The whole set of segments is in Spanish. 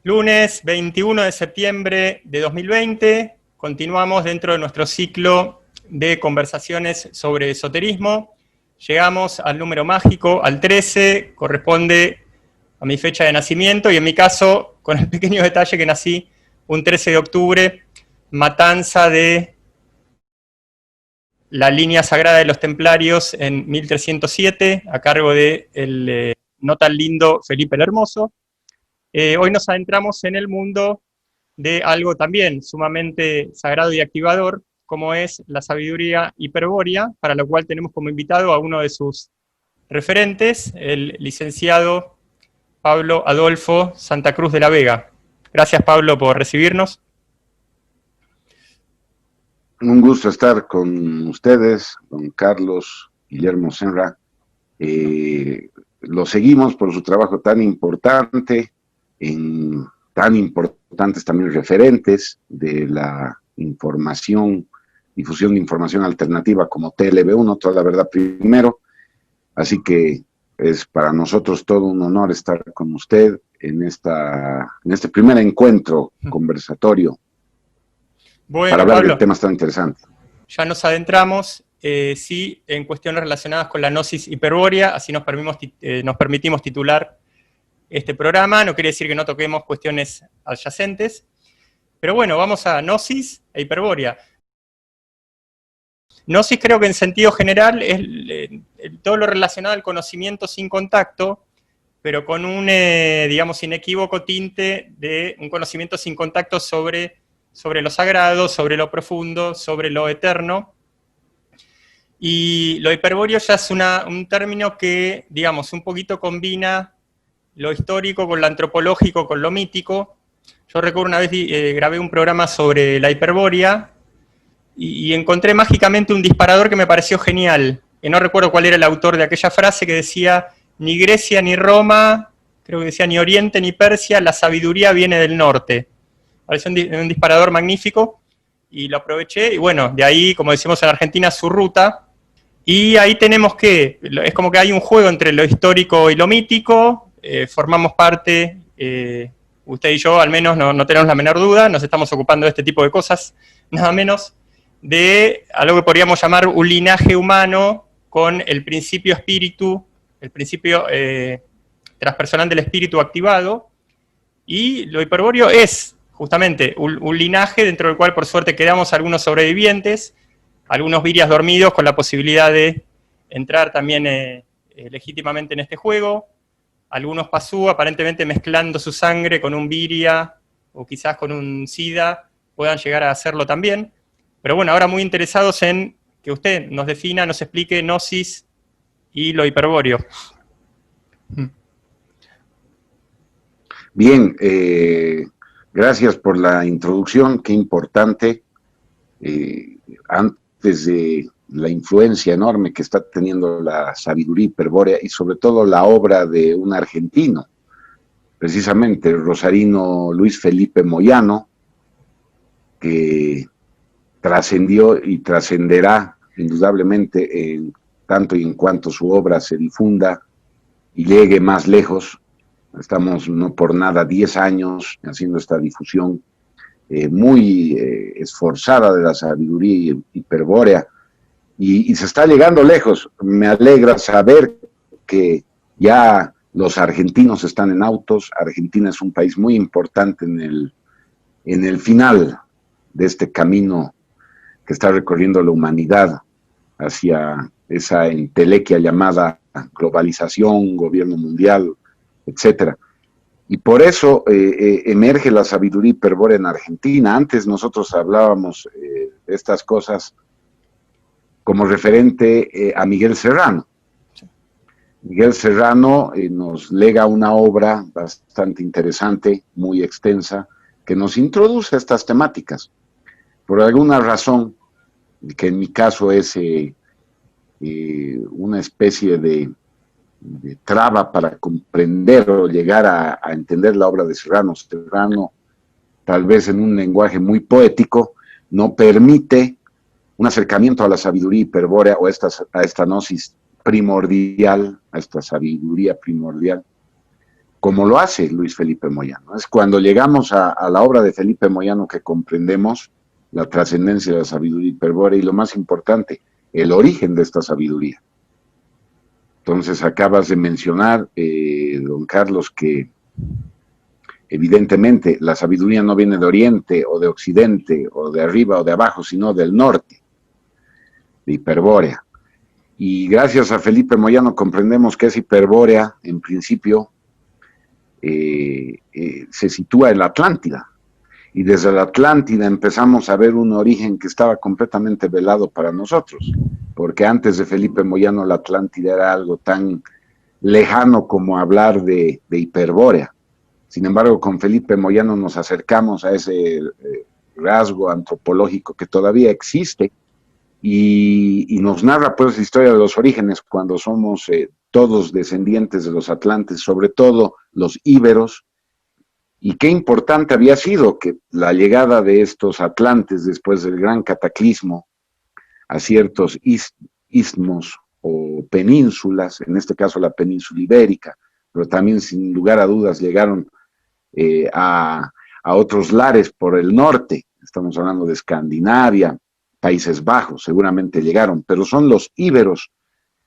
Lunes 21 de septiembre de 2020, continuamos dentro de nuestro ciclo de conversaciones sobre esoterismo. Llegamos al número mágico, al 13, corresponde a mi fecha de nacimiento y en mi caso, con el pequeño detalle que nací un 13 de octubre, matanza de la línea sagrada de los templarios en 1307, a cargo de el no tan lindo Felipe el Hermoso. Hoy nos adentramos en el mundo de algo también sumamente sagrado y activador, como es la sabiduría hiperbórea, para lo cual tenemos como invitado a uno de sus referentes, el licenciado Pablo Adolfo Santa Cruz de la Vega. Gracias, Pablo, por recibirnos. Un gusto estar con ustedes, don Carlos Guillermo Senra. Lo seguimos por su trabajo tan importante, en tan importantes también referentes de la información, difusión de información alternativa como TLB1, Toda la Verdad Primero. Así que es para nosotros todo un honor estar con usted en este primer encuentro conversatorio. Bueno, para hablar Pablo, de temas tan interesantes. Ya nos adentramos, sí, en cuestiones relacionadas con la gnosis hiperbórea, así nos permitimos titular este programa. No quiere decir que no toquemos cuestiones adyacentes, pero bueno, vamos a gnosis e hiperbórea. Gnosis creo que en sentido general es todo lo relacionado al conocimiento sin contacto, pero con un, digamos, inequívoco tinte de un conocimiento sin contacto sobre lo sagrado, sobre lo profundo, sobre lo eterno. Y lo hiperbóreo ya es un término que, digamos, un poquito combina lo histórico con lo antropológico, con lo mítico. Yo recuerdo una vez grabé un programa sobre la hiperbórea y encontré mágicamente un disparador que me pareció genial, que no recuerdo cuál era el autor de aquella frase, que decía: ni Grecia ni Roma, creo que decía ni Oriente ni Persia, la sabiduría viene del norte. Pareció un disparador magnífico y lo aproveché, y bueno, de ahí, como decimos en Argentina, su ruta. Y ahí tenemos que, es como que hay un juego entre lo histórico y lo mítico, formamos parte, usted y yo al menos no tenemos la menor duda, nos estamos ocupando de este tipo de cosas, nada menos de algo que podríamos llamar un linaje humano con el principio espíritu, el principio transpersonal del espíritu activado, y lo hiperbóreo es justamente un linaje dentro del cual por suerte quedamos algunos sobrevivientes, algunos virias dormidos con la posibilidad de entrar también legítimamente en este juego, algunos pasú aparentemente mezclando su sangre con un viria o quizás con un sida puedan llegar a hacerlo también, pero bueno, ahora muy interesados en que usted nos defina, nos explique gnosis y lo hiperbóreo. Bien, gracias por la introducción, qué importante. Antes de la influencia enorme que está teniendo la sabiduría hiperbórea y sobre todo la obra de un argentino, precisamente el rosarino Luis Felipe Moyano, que trascendió y trascenderá indudablemente tanto y en cuanto su obra se difunda y llegue más lejos. Estamos no por nada 10 años haciendo esta difusión muy esforzada de la sabiduría hiperbórea y se está llegando lejos. Me alegra saber que ya los argentinos están en autos. Argentina es un país muy importante en el final de este camino que está recorriendo la humanidad hacia esa entelequia llamada globalización, gobierno mundial, etcétera. Y por eso emerge la sabiduría hiperbórea en Argentina. Antes nosotros hablábamos de estas cosas como referente a Miguel Serrano. Miguel Serrano nos lega una obra bastante interesante, muy extensa, que nos introduce a estas temáticas. Por alguna razón, que en mi caso es una especie de traba para comprender o llegar a entender la obra de Serrano. Serrano, tal vez en un lenguaje muy poético, no permite un acercamiento a la sabiduría hiperbórea o a esta gnosis primordial, a esta sabiduría primordial, como lo hace Luis Felipe Moyano. Es cuando llegamos a la obra de Felipe Moyano que comprendemos la trascendencia de la sabiduría hiperbórea y lo más importante, el origen de esta sabiduría. Entonces acabas de mencionar, don Carlos, que evidentemente la sabiduría no viene de Oriente o de Occidente o de arriba o de abajo, sino del norte, de hiperbórea. Y gracias a Felipe Moyano comprendemos que esa hiperbórea, en principio, se sitúa en la Atlántida. Y desde la Atlántida empezamos a ver un origen que estaba completamente velado para nosotros, porque antes de Felipe Moyano la Atlántida era algo tan lejano como hablar de hiperbórea. Sin embargo, con Felipe Moyano nos acercamos a ese rasgo antropológico que todavía existe y nos narra pues la historia de los orígenes cuando somos todos descendientes de los atlantes, sobre todo los íberos, y qué importante había sido que la llegada de estos atlantes después del gran cataclismo a ciertos istmos o penínsulas, en este caso la península ibérica, pero también sin lugar a dudas llegaron a otros lares por el norte, estamos hablando de Escandinavia, Países Bajos, seguramente llegaron, pero son los íberos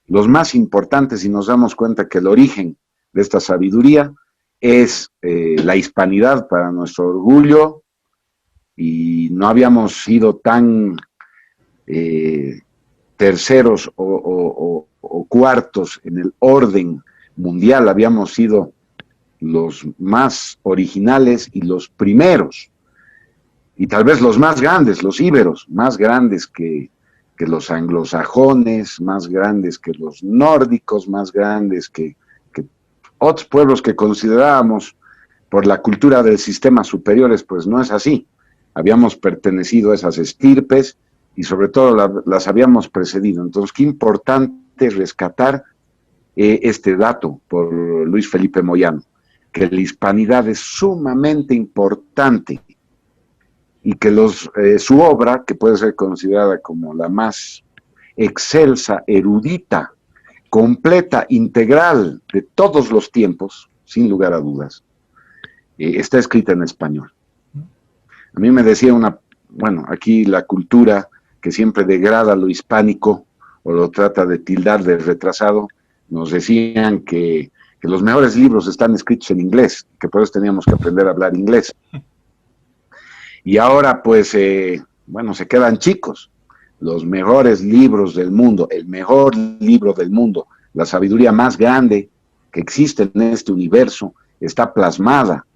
los más importantes y nos damos cuenta que el origen de esta sabiduría es la hispanidad para nuestro orgullo y no habíamos sido tan terceros o cuartos en el orden mundial, habíamos sido los más originales y los primeros, y tal vez los más grandes, los íberos, más grandes que los anglosajones, más grandes que los nórdicos, más grandes que otros pueblos que considerábamos por la cultura del sistema superiores, pues no es así. Habíamos pertenecido a esas estirpes y sobre todo las habíamos precedido. Entonces, qué importante rescatar este dato por Luis Felipe Moyano, que la hispanidad es sumamente importante y que su obra, que puede ser considerada como la más excelsa, erudita, completa, integral de todos los tiempos, sin lugar a dudas, está escrita en español. A mí me decía bueno, aquí la cultura que siempre degrada lo hispánico o lo trata de tildar de retrasado, nos decían que los mejores libros están escritos en inglés, que por eso teníamos que aprender a hablar inglés. Y ahora, pues, bueno, se quedan chicos. Los mejores libros del mundo, el mejor libro del mundo, la sabiduría más grande que existe en este universo, está plasmada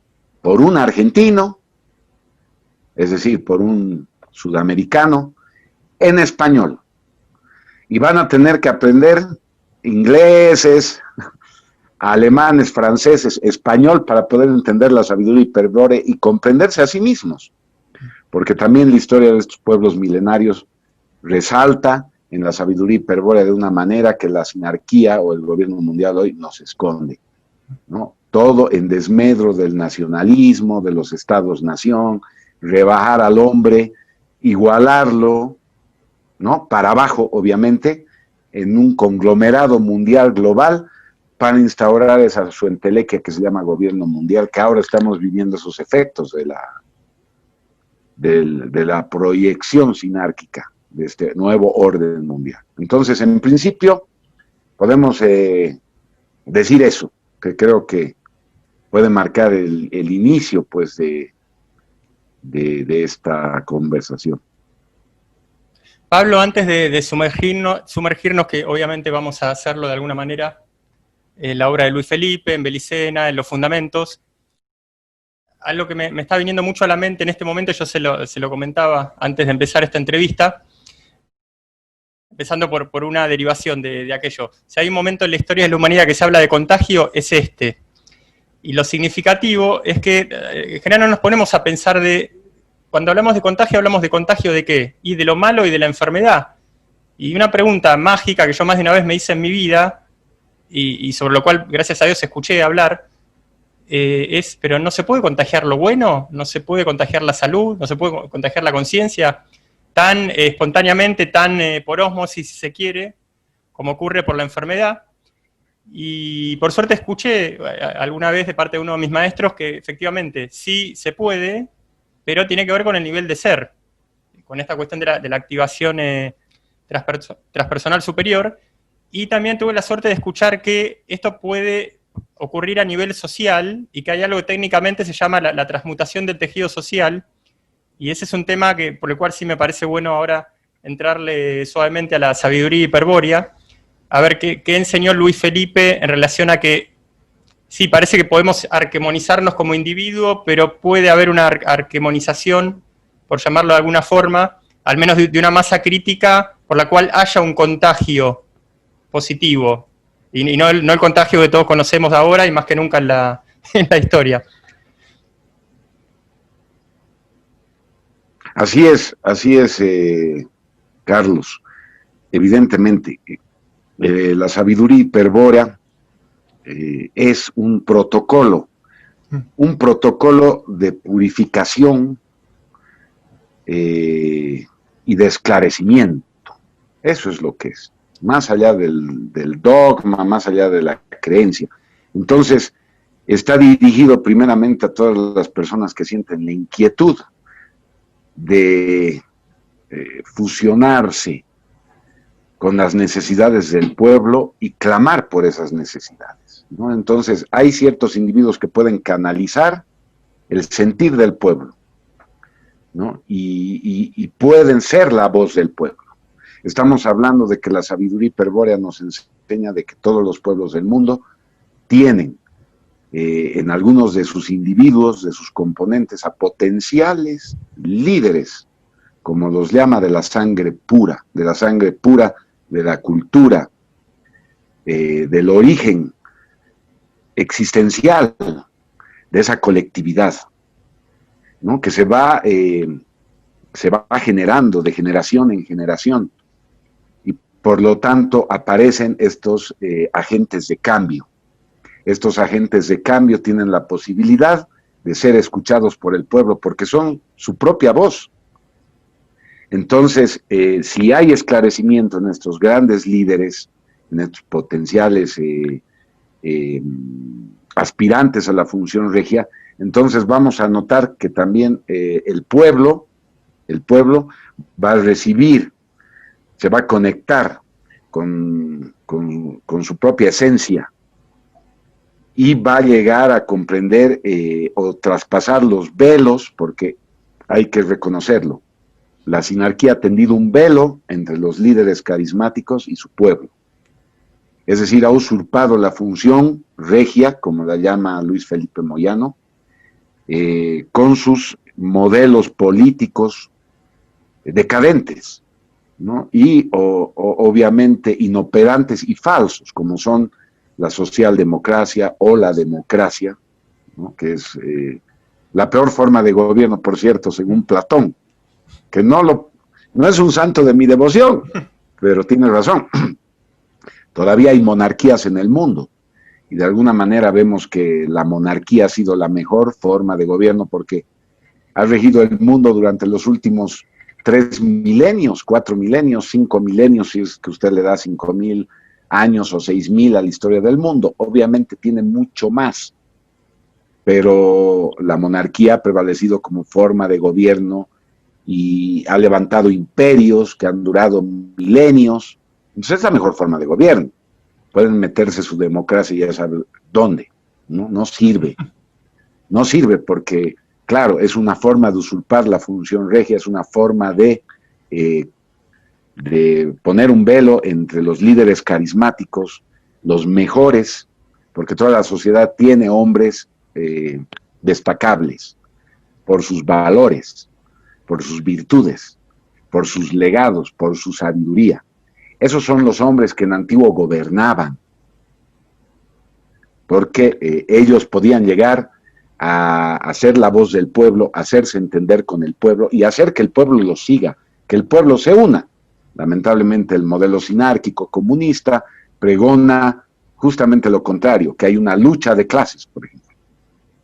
por un argentino, es decir, por un sudamericano, en español. Y van a tener que aprender ingleses, alemanes, franceses, español, para poder entender la sabiduría hiperbórea y comprenderse a sí mismos. Porque también la historia de estos pueblos milenarios resalta en la sabiduría hiperbórea de una manera que la sinarquía o el gobierno mundial hoy nos esconde, ¿no? Todo en desmedro del nacionalismo, de los estados-nación, rebajar al hombre, igualarlo, ¿no? Para abajo, obviamente, en un conglomerado mundial global para instaurar esa su entelequia que se llama gobierno mundial, que ahora estamos viviendo esos efectos de la proyección sinárquica de este nuevo orden mundial. Entonces, en principio, podemos decir eso, que creo que puede marcar el inicio, pues, de esta conversación. Pablo, antes de sumergirnos, que obviamente vamos a hacerlo de alguna manera, en la obra de Luis Felipe, en Belicena, en los fundamentos, algo que me está viniendo mucho a la mente en este momento, yo se lo comentaba antes de empezar esta entrevista, empezando por una derivación de aquello. Si hay un momento en la historia de la humanidad que se habla de contagio, es este. Y lo significativo es que en general no nos ponemos a pensar cuando hablamos de contagio de qué? Y de lo malo y de la enfermedad. Y una pregunta mágica que yo más de una vez me hice en mi vida, y sobre lo cual, gracias a Dios, escuché hablar, pero ¿no se puede contagiar lo bueno? ¿No se puede contagiar la salud? ¿No se puede contagiar la conciencia? Tan espontáneamente, tan por ósmosis, si se quiere, como ocurre por la enfermedad. Y por suerte escuché alguna vez de parte de uno de mis maestros que efectivamente sí se puede, pero tiene que ver con el nivel de ser, con esta cuestión de la activación transpersonal superior. Y también tuve la suerte de escuchar que esto puede ocurrir a nivel social y que hay algo que técnicamente se llama la transmutación del tejido social. Y ese es un tema por el cual sí me parece bueno ahora entrarle suavemente a la sabiduría hiperbórea, a ver qué enseñó Luis Felipe en relación a que sí, parece que podemos arquemonizarnos como individuo, pero puede haber una arquemonización, por llamarlo de alguna forma, al menos de una masa crítica por la cual haya un contagio positivo, y no el contagio que todos conocemos ahora y más que nunca en la historia. Así es, Carlos. Evidentemente, la sabiduría hiperbórea es un protocolo de purificación y de esclarecimiento. Eso es lo que es, más allá del dogma, más allá de la creencia. Entonces, está dirigido primeramente a todas las personas que sienten la inquietud de fusionarse con las necesidades del pueblo y clamar por esas necesidades, ¿no? Entonces, hay ciertos individuos que pueden canalizar el sentir del pueblo, ¿no? Y pueden ser la voz del pueblo. Estamos hablando de que la sabiduría hiperbórea nos enseña de que todos los pueblos del mundo tienen en algunos de sus individuos, de sus componentes, a potenciales líderes, como los llama, de la sangre pura, de la cultura, del origen existencial de esa colectividad, ¿no? Que se va generando de generación en generación, y por lo tanto aparecen estos agentes de cambio. Estos agentes de cambio tienen la posibilidad de ser escuchados por el pueblo porque son su propia voz. Entonces, si hay esclarecimiento en estos grandes líderes, en estos potenciales aspirantes a la función regia, entonces vamos a notar que también el pueblo va a recibir, se va a conectar con su propia esencia, y va a llegar a comprender o traspasar los velos, porque hay que reconocerlo. La sinarquía ha tendido un velo entre los líderes carismáticos y su pueblo. Es decir, ha usurpado la función regia, como la llama Luis Felipe Moyano, con sus modelos políticos decadentes, ¿no? Y obviamente inoperantes y falsos, como son la socialdemocracia o la democracia, ¿no? Que es la peor forma de gobierno, por cierto, según Platón, que no es un santo de mi devoción, pero tiene razón. Todavía hay monarquías en el mundo, y de alguna manera vemos que la monarquía ha sido la mejor forma de gobierno porque ha regido el mundo durante los últimos 3 milenios, 4 milenios, 5 milenios, si es que usted le da 5.000 años o 6.000 a la historia del mundo. Obviamente tiene mucho más, pero la monarquía ha prevalecido como forma de gobierno y ha levantado imperios que han durado milenios. Entonces es la mejor forma de gobierno. Pueden meterse su democracia y ya saben dónde. No sirve. No sirve porque, claro, es una forma de usurpar la función regia, es una forma de poner un velo entre los líderes carismáticos, los mejores, porque toda la sociedad tiene hombres destacables por sus valores, por sus virtudes, por sus legados, por su sabiduría. Esos son los hombres que en antiguo gobernaban, porque ellos podían llegar a ser la voz del pueblo, hacerse entender con el pueblo y hacer que el pueblo los siga, que el pueblo se una. Lamentablemente el modelo sinárquico comunista pregona justamente lo contrario, que hay una lucha de clases, por ejemplo,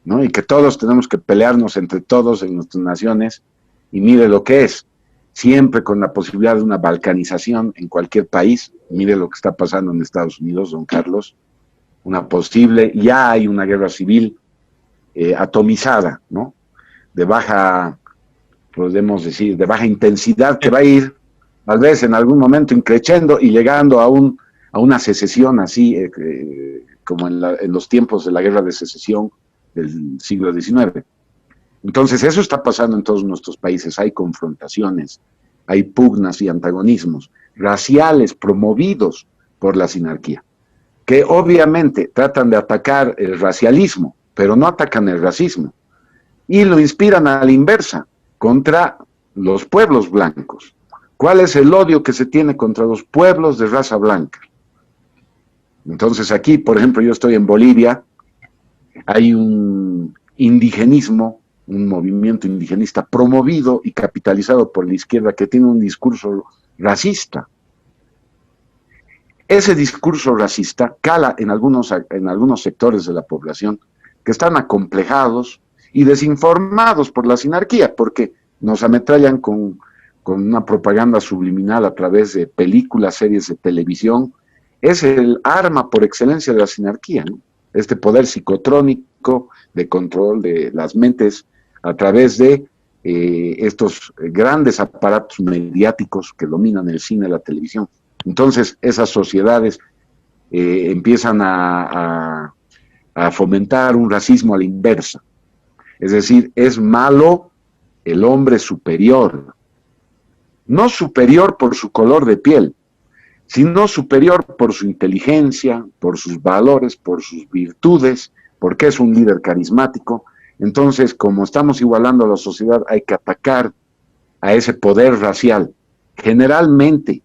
¿no? Y que todos tenemos que pelearnos entre todos en nuestras naciones, y mire lo que es, siempre con la posibilidad de una balcanización en cualquier país. Mire lo que está pasando en Estados Unidos, don Carlos, ya hay una guerra civil atomizada, ¿no? De baja, podemos decir, de baja intensidad, que va a ir tal vez en algún momento increciendo y llegando a una secesión así, como en los tiempos de la guerra de secesión del siglo XIX. Entonces eso está pasando en todos nuestros países, hay confrontaciones, hay pugnas y antagonismos raciales promovidos por la sinarquía, que obviamente tratan de atacar el racialismo, pero no atacan el racismo, y lo inspiran a la inversa, contra los pueblos blancos. ¿Cuál es el odio que se tiene contra los pueblos de raza blanca? Entonces aquí, por ejemplo, yo estoy en Bolivia, hay un indigenismo, un movimiento indigenista promovido y capitalizado por la izquierda que tiene un discurso racista. Ese discurso racista cala en algunos sectores de la población que están acomplejados y desinformados por la sinarquía, porque nos ametrallan con una propaganda subliminal a través de películas, series de televisión. Es el arma por excelencia de la sinarquía, ¿no? Este poder psicotrónico de control de las mentes a través de estos grandes aparatos mediáticos que dominan el cine y la televisión. Entonces, esas sociedades empiezan a fomentar un racismo a la inversa. Es decir, es malo el hombre superior. No superior por su color de piel, sino superior por su inteligencia, por sus valores, por sus virtudes, porque es un líder carismático. Entonces, como estamos igualando a la sociedad, hay que atacar a ese poder racial, generalmente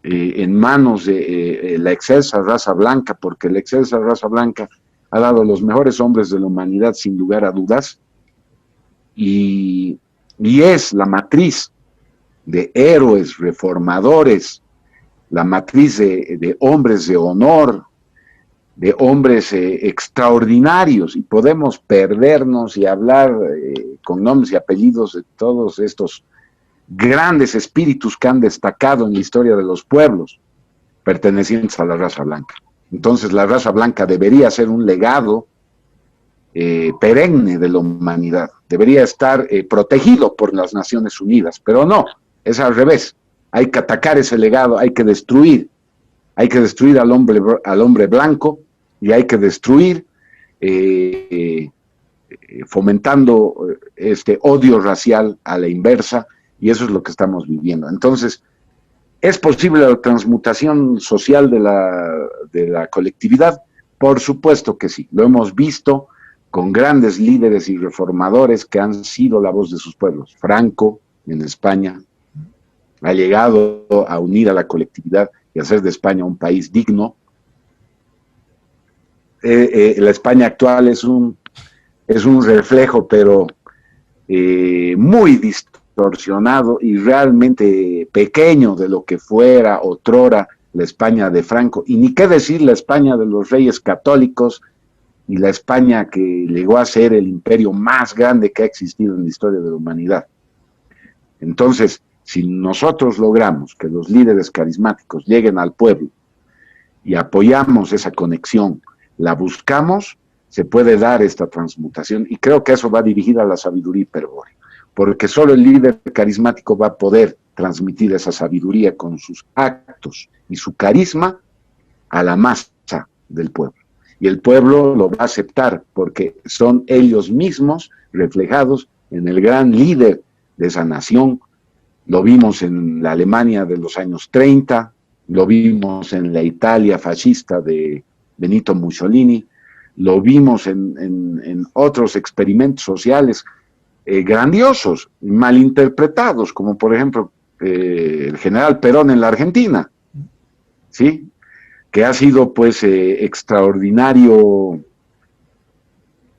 en manos de la excelsa raza blanca, porque la excelsa raza blanca ha dado los mejores hombres de la humanidad sin lugar a dudas, y es la matriz de héroes, reformadores, la matriz de hombres de honor, de hombres extraordinarios, y podemos perdernos y hablar con nombres y apellidos de todos estos grandes espíritus que han destacado en la historia de los pueblos pertenecientes a la raza blanca. Entonces la raza blanca debería ser un legado perenne de la humanidad, debería estar protegido por las Naciones Unidas, pero no, es al revés. Hay que atacar ese legado, hay que destruir al hombre blanco, y hay que destruir fomentando este odio racial a la inversa, y eso es lo que estamos viviendo. Entonces, ¿es posible la transmutación social de la colectividad? Por supuesto que sí, lo hemos visto con grandes líderes y reformadores que han sido la voz de sus pueblos. Franco, en España, ha llegado a unir a la colectividad y hacer de España un país digno. La España actual es un reflejo, pero muy distorsionado y realmente pequeño de lo que fuera otrora la España de Franco, y ni qué decir la España de los reyes católicos y la España que llegó a ser el imperio más grande que ha existido en la historia de la humanidad. Entonces, si nosotros logramos que los líderes carismáticos lleguen al pueblo y apoyamos esa conexión, la buscamos, se puede dar esta transmutación, y creo que eso va dirigida a la sabiduría hiperbórea, porque solo el líder carismático va a poder transmitir esa sabiduría con sus actos y su carisma a la masa del pueblo. Y el pueblo lo va a aceptar porque son ellos mismos reflejados en el gran líder de esa nación. Lo vimos en la Alemania de los años 30, lo vimos en la Italia fascista de Benito Mussolini, lo vimos en otros experimentos sociales grandiosos, malinterpretados, como por ejemplo el general Perón en la Argentina, ¿sí? Que ha sido pues extraordinario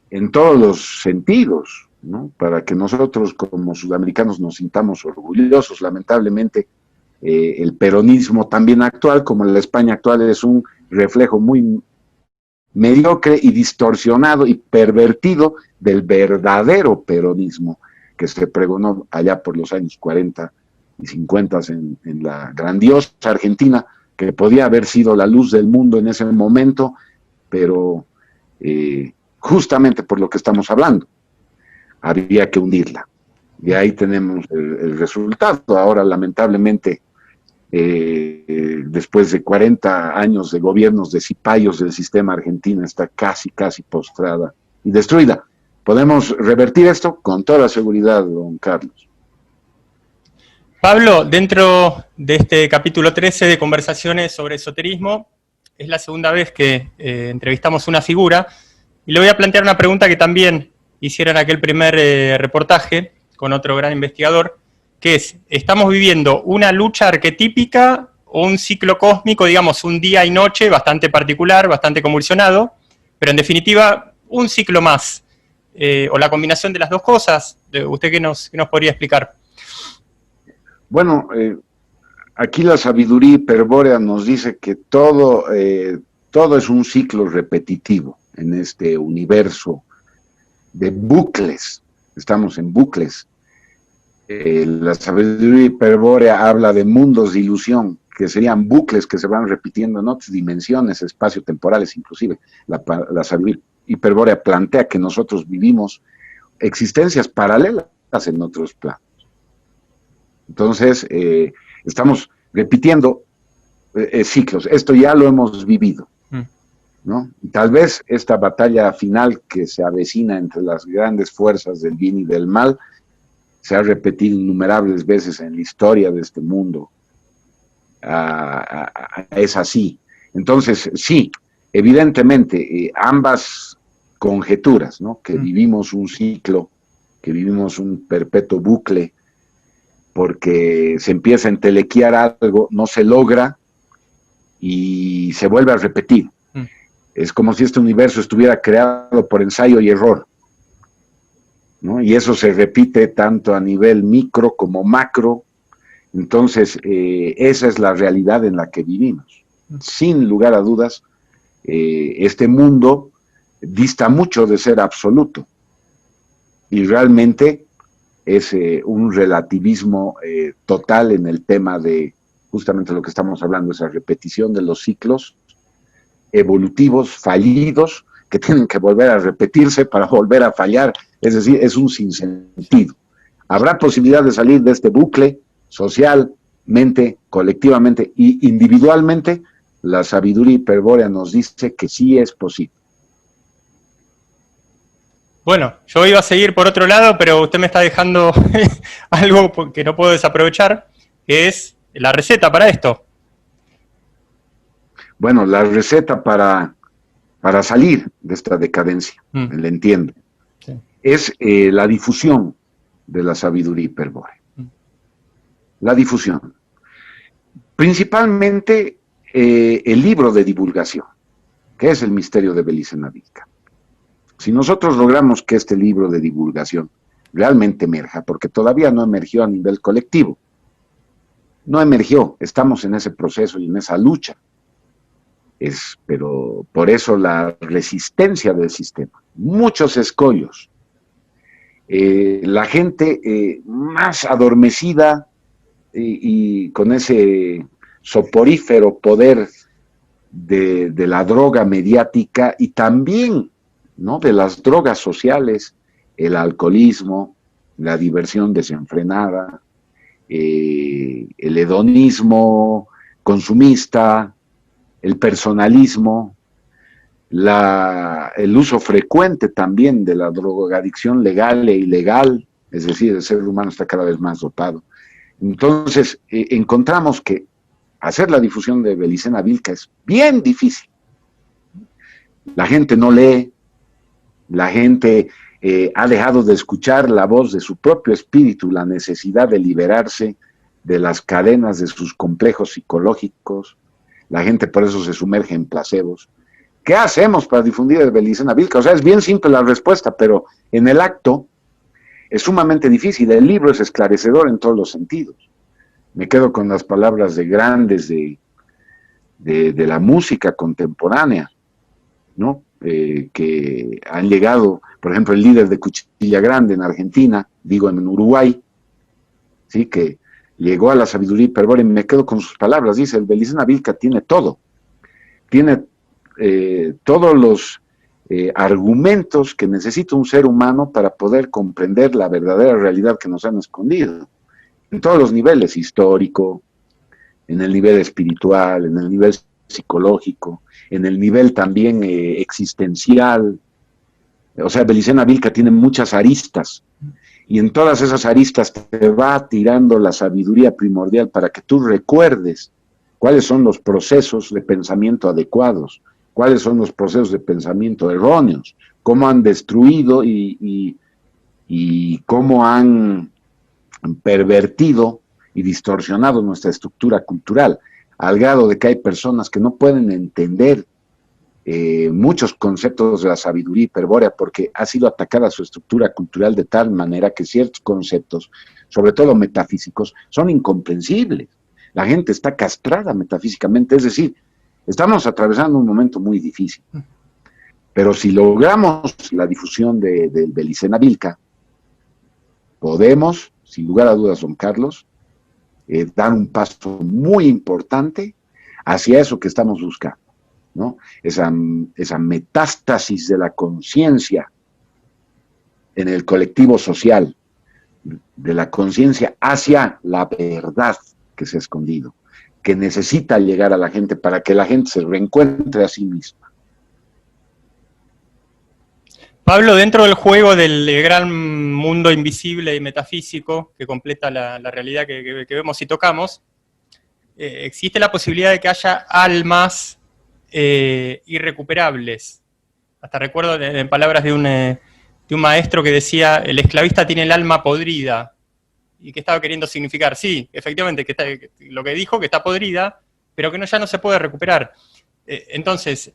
en todos los sentidos, ¿no? Para que nosotros como sudamericanos nos sintamos orgullosos. Lamentablemente el peronismo también actual, como la España actual, es un reflejo muy mediocre y distorsionado y pervertido del verdadero peronismo que se pregonó allá por los años 40 y 50 en la grandiosa Argentina, que podía haber sido la luz del mundo en ese momento, pero justamente por lo que estamos hablando, había que hundirla. Y ahí tenemos el resultado. Ahora, lamentablemente, después de 40 años de gobiernos de cipayos del sistema argentino, está casi postrada y destruida. ¿Podemos revertir esto? Con toda seguridad, don Carlos. Pablo, dentro de este capítulo 13 de Conversaciones sobre Esoterismo, es la segunda vez que entrevistamos una figura, y le voy a plantear una pregunta que también hiciera en aquel primer reportaje con otro gran investigador, que es, ¿estamos viviendo una lucha arquetípica o un ciclo cósmico, digamos, un día y noche bastante particular, bastante convulsionado, pero en definitiva un ciclo más, o la combinación de las dos cosas? ¿Usted qué nos podría explicar? Bueno, aquí la sabiduría hiperbórea nos dice que todo es un ciclo repetitivo en este universo de bucles. Estamos en bucles. La sabiduría hiperbórea habla de mundos de ilusión, que serían bucles que se van repitiendo en otras dimensiones, espacio-temporales inclusive. La sabiduría hiperbórea plantea que nosotros vivimos existencias paralelas en otros planos. Entonces, estamos repitiendo ciclos. Esto ya lo hemos vivido, ¿no? Y tal vez esta batalla final que se avecina entre las grandes fuerzas del bien y del mal se ha repetido innumerables veces en la historia de este mundo. Es así. Entonces, sí, evidentemente, ambas conjeturas, ¿no? Que vivimos un ciclo, que vivimos un perpetuo bucle, porque se empieza a entelequiar algo, no se logra y se vuelve a repetir. Es como si este universo estuviera creado por ensayo y error, ¿no? Y eso se repite tanto a nivel micro como macro. Entonces, esa es la realidad en la que vivimos. Sin lugar a dudas, este mundo dista mucho de ser absoluto. Y realmente es un relativismo total en el tema de justamente lo que estamos hablando, esa repetición de los ciclos evolutivos fallidos que tienen que volver a repetirse para volver a fallar. Es decir, es un sinsentido. Habrá posibilidad de salir de este bucle socialmente, colectivamente y individualmente. La sabiduría hiperbórea nos dice que sí es posible. Bueno, yo iba a seguir por otro lado, pero usted me está dejando algo que no puedo desaprovechar, que es la receta para esto. Bueno, la receta para salir de esta decadencia, le entiendo, sí, es la difusión de la sabiduría hiperbórea. La difusión. Principalmente el libro de divulgación, que es el misterio de Belicena Vilca. Si nosotros logramos que este libro de divulgación realmente emerja, porque todavía no emergió a nivel colectivo, no emergió, estamos en ese proceso y en esa lucha, pero por eso la resistencia del sistema, muchos escollos, la gente más adormecida y con ese soporífero poder de la droga mediática y también, ¿no?, de las drogas sociales, el alcoholismo, la diversión desenfrenada, el hedonismo consumista, el personalismo, el uso frecuente también de la drogadicción legal e ilegal, es decir, el ser humano está cada vez más dopado. Entonces, encontramos que hacer la difusión de Belicena Vilca es bien difícil. La gente no lee, la gente ha dejado de escuchar la voz de su propio espíritu, la necesidad de liberarse de las cadenas de sus complejos psicológicos. La gente por eso se sumerge en placebos. ¿Qué hacemos para difundir Belicena Vilca? O sea, es bien simple la respuesta, pero en el acto es sumamente difícil. El libro es esclarecedor en todos los sentidos. Me quedo con las palabras de grandes de la música contemporánea, ¿no? Que han llegado, por ejemplo, el líder de Cuchilla Grande en Argentina, digo en Uruguay, ¿sí?, que llegó a la sabiduría hiperbórea, y me quedo con sus palabras. Dice, el Belicena Vilca tiene todo. Tiene todos los argumentos que necesita un ser humano para poder comprender la verdadera realidad que nos han escondido, en todos los niveles, histórico, en el nivel espiritual, en el nivel psicológico, en el nivel también existencial. O sea, Belicena Vilca tiene muchas aristas, y en todas esas aristas te va tirando la sabiduría primordial para que tú recuerdes cuáles son los procesos de pensamiento adecuados, cuáles son los procesos de pensamiento erróneos, cómo han destruido y cómo han pervertido y distorsionado nuestra estructura cultural, al grado de que hay personas que no pueden entender muchos conceptos de la sabiduría hiperbórea porque ha sido atacada su estructura cultural de tal manera que ciertos conceptos, sobre todo metafísicos, son incomprensibles. La gente está castrada metafísicamente, es decir, estamos atravesando un momento muy difícil. Pero si logramos la difusión de Belicena Vilca, podemos, sin lugar a dudas, don Carlos, dar un paso muy importante hacia eso que estamos buscando, ¿no? Esa metástasis de la conciencia en el colectivo social, de la conciencia hacia la verdad que se ha escondido, que necesita llegar a la gente para que la gente se reencuentre a sí misma. Pablo, dentro del juego del gran mundo invisible y metafísico que completa la realidad que vemos y tocamos, existe la posibilidad de que haya almas irrecuperables. Hasta recuerdo en palabras de un maestro que decía, el esclavista tiene el alma podrida. ¿Y qué estaba queriendo significar? Sí, efectivamente, lo que dijo, que está podrida, pero que ya no se puede recuperar. Entonces,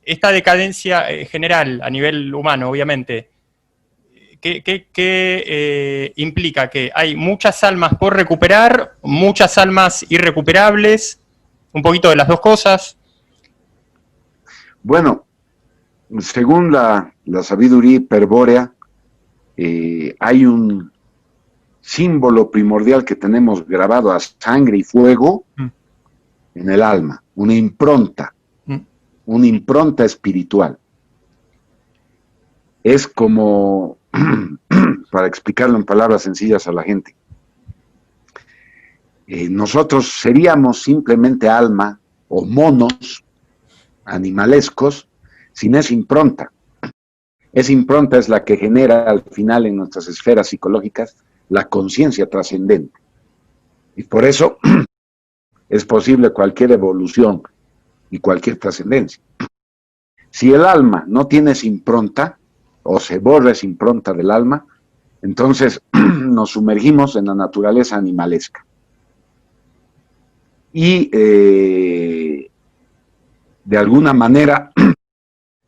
esta decadencia general a nivel humano, obviamente, ¿qué implica? Que hay muchas almas por recuperar, muchas almas irrecuperables, un poquito de las dos cosas. Bueno, según la sabiduría hiperbórea, hay un símbolo primordial que tenemos grabado a sangre y fuego en el alma, una impronta espiritual. Es como, para explicarlo en palabras sencillas a la gente, nosotros seríamos simplemente alma o monos animalescos sin esa impronta. Esa impronta es la que genera al final en nuestras esferas psicológicas la conciencia trascendente. Y por eso es posible cualquier evolución y cualquier trascendencia. Si el alma no tiene esa impronta, o se borra esa impronta del alma, entonces nos sumergimos en la naturaleza animalesca. Y de alguna manera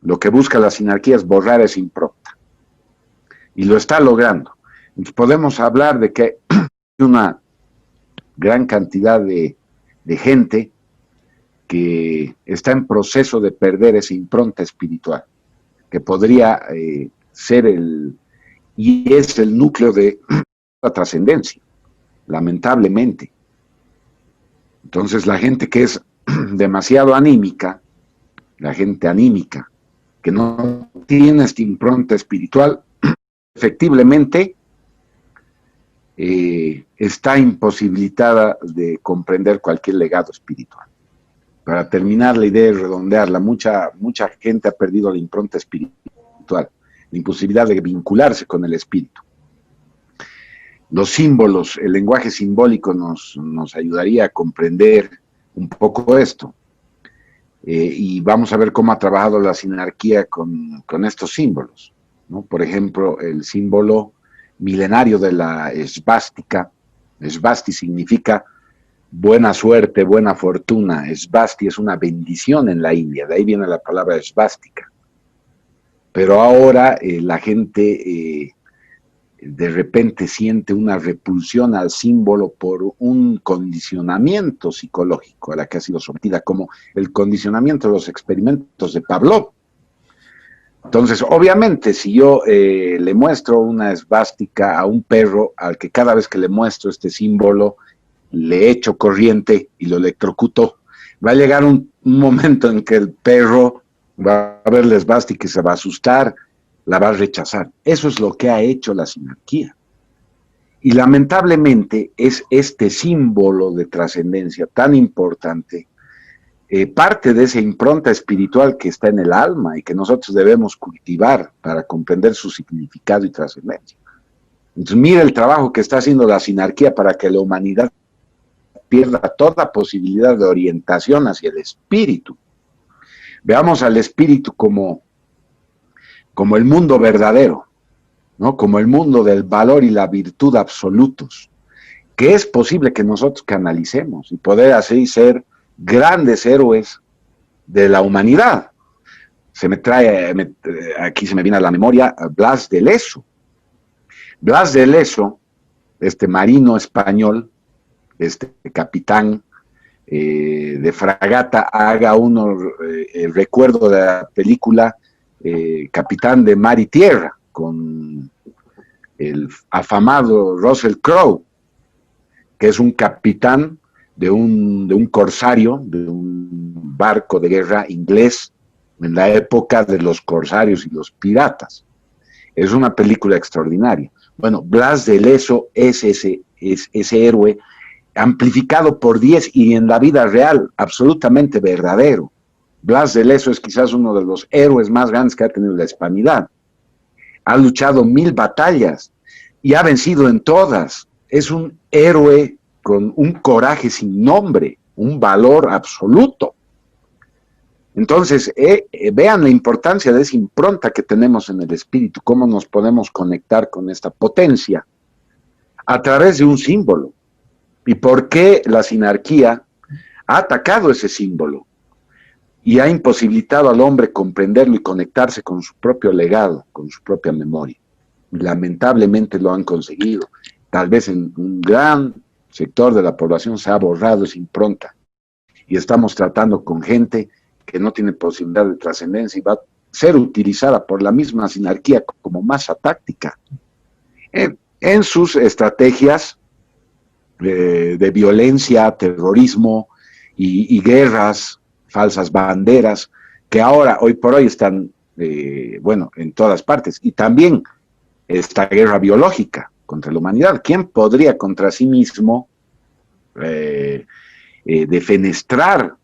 lo que busca la sinarquía es borrar esa impronta. Y lo está logrando. Entonces podemos hablar de que hay una gran cantidad de gente que está en proceso de perder esa impronta espiritual, que podría ser y es el núcleo de la trascendencia, lamentablemente. Entonces la gente que es demasiado anímica, la gente anímica, que no tiene esta impronta espiritual, efectivamente está imposibilitada de comprender cualquier legado espiritual. Para terminar la idea y redondearla, mucha gente ha perdido la impronta espiritual, la imposibilidad de vincularse con el espíritu. Los símbolos, el lenguaje simbólico nos ayudaría a comprender un poco esto. Y vamos a ver cómo ha trabajado la sinarquía con estos símbolos, ¿no? Por ejemplo, el símbolo milenario de la esvástica. Esvasti significa buena suerte, buena fortuna. Esvasti es una bendición en la India, de ahí viene la palabra esvástica. Pero ahora la gente de repente siente una repulsión al símbolo por un condicionamiento psicológico a la que ha sido sometida, como el condicionamiento de los experimentos de Pavlov. Entonces, obviamente, si yo le muestro una esvástica a un perro, al que cada vez que le muestro este símbolo, le echo corriente y lo electrocuto, va a llegar un momento en que el perro Va a ver la esvástica y se va a asustar, la va a rechazar. Eso es lo que ha hecho la sinarquía. Y lamentablemente es este símbolo de trascendencia tan importante, parte de esa impronta espiritual que está en el alma y que nosotros debemos cultivar para comprender su significado y trascendencia. Entonces, mira el trabajo que está haciendo la sinarquía para que la humanidad pierda toda posibilidad de orientación hacia el espíritu. Veamos al espíritu como el mundo verdadero, ¿no? Como el mundo del valor y la virtud absolutos, que es posible que nosotros canalicemos y poder así ser grandes héroes de la humanidad. Aquí se me viene a la memoria Blas de Lezo. Blas de Lezo, este marino español, este capitán de fragata, haga uno el recuerdo de la película Capitán de Mar y Tierra, con el afamado Russell Crowe, que es un capitán de un corsario, de un barco de guerra inglés en la época de los corsarios y los piratas. Es una película extraordinaria. Bueno, Blas de Lezo es ese héroe amplificado por 10 y en la vida real absolutamente verdadero. Blas de Lezo es quizás uno de los héroes más grandes que ha tenido la hispanidad. Ha luchado 1000 batallas y ha vencido en todas. Es un héroe con un coraje sin nombre, un valor absoluto. Entonces, vean la importancia de esa impronta que tenemos en el espíritu, cómo nos podemos conectar con esta potencia a través de un símbolo. ¿Y por qué la sinarquía ha atacado ese símbolo y ha imposibilitado al hombre comprenderlo y conectarse con su propio legado, con su propia memoria? Lamentablemente lo han conseguido. Tal vez en un gran sector de la población se ha borrado esa impronta y estamos tratando con gente que no tiene posibilidad de trascendencia y va a ser utilizada por la misma sinarquía como masa táctica en sus estrategias de violencia, terrorismo y guerras, falsas banderas, que ahora, hoy por hoy, están, en todas partes. Y también esta guerra biológica contra la humanidad. ¿Quién podría contra sí mismo defenestrar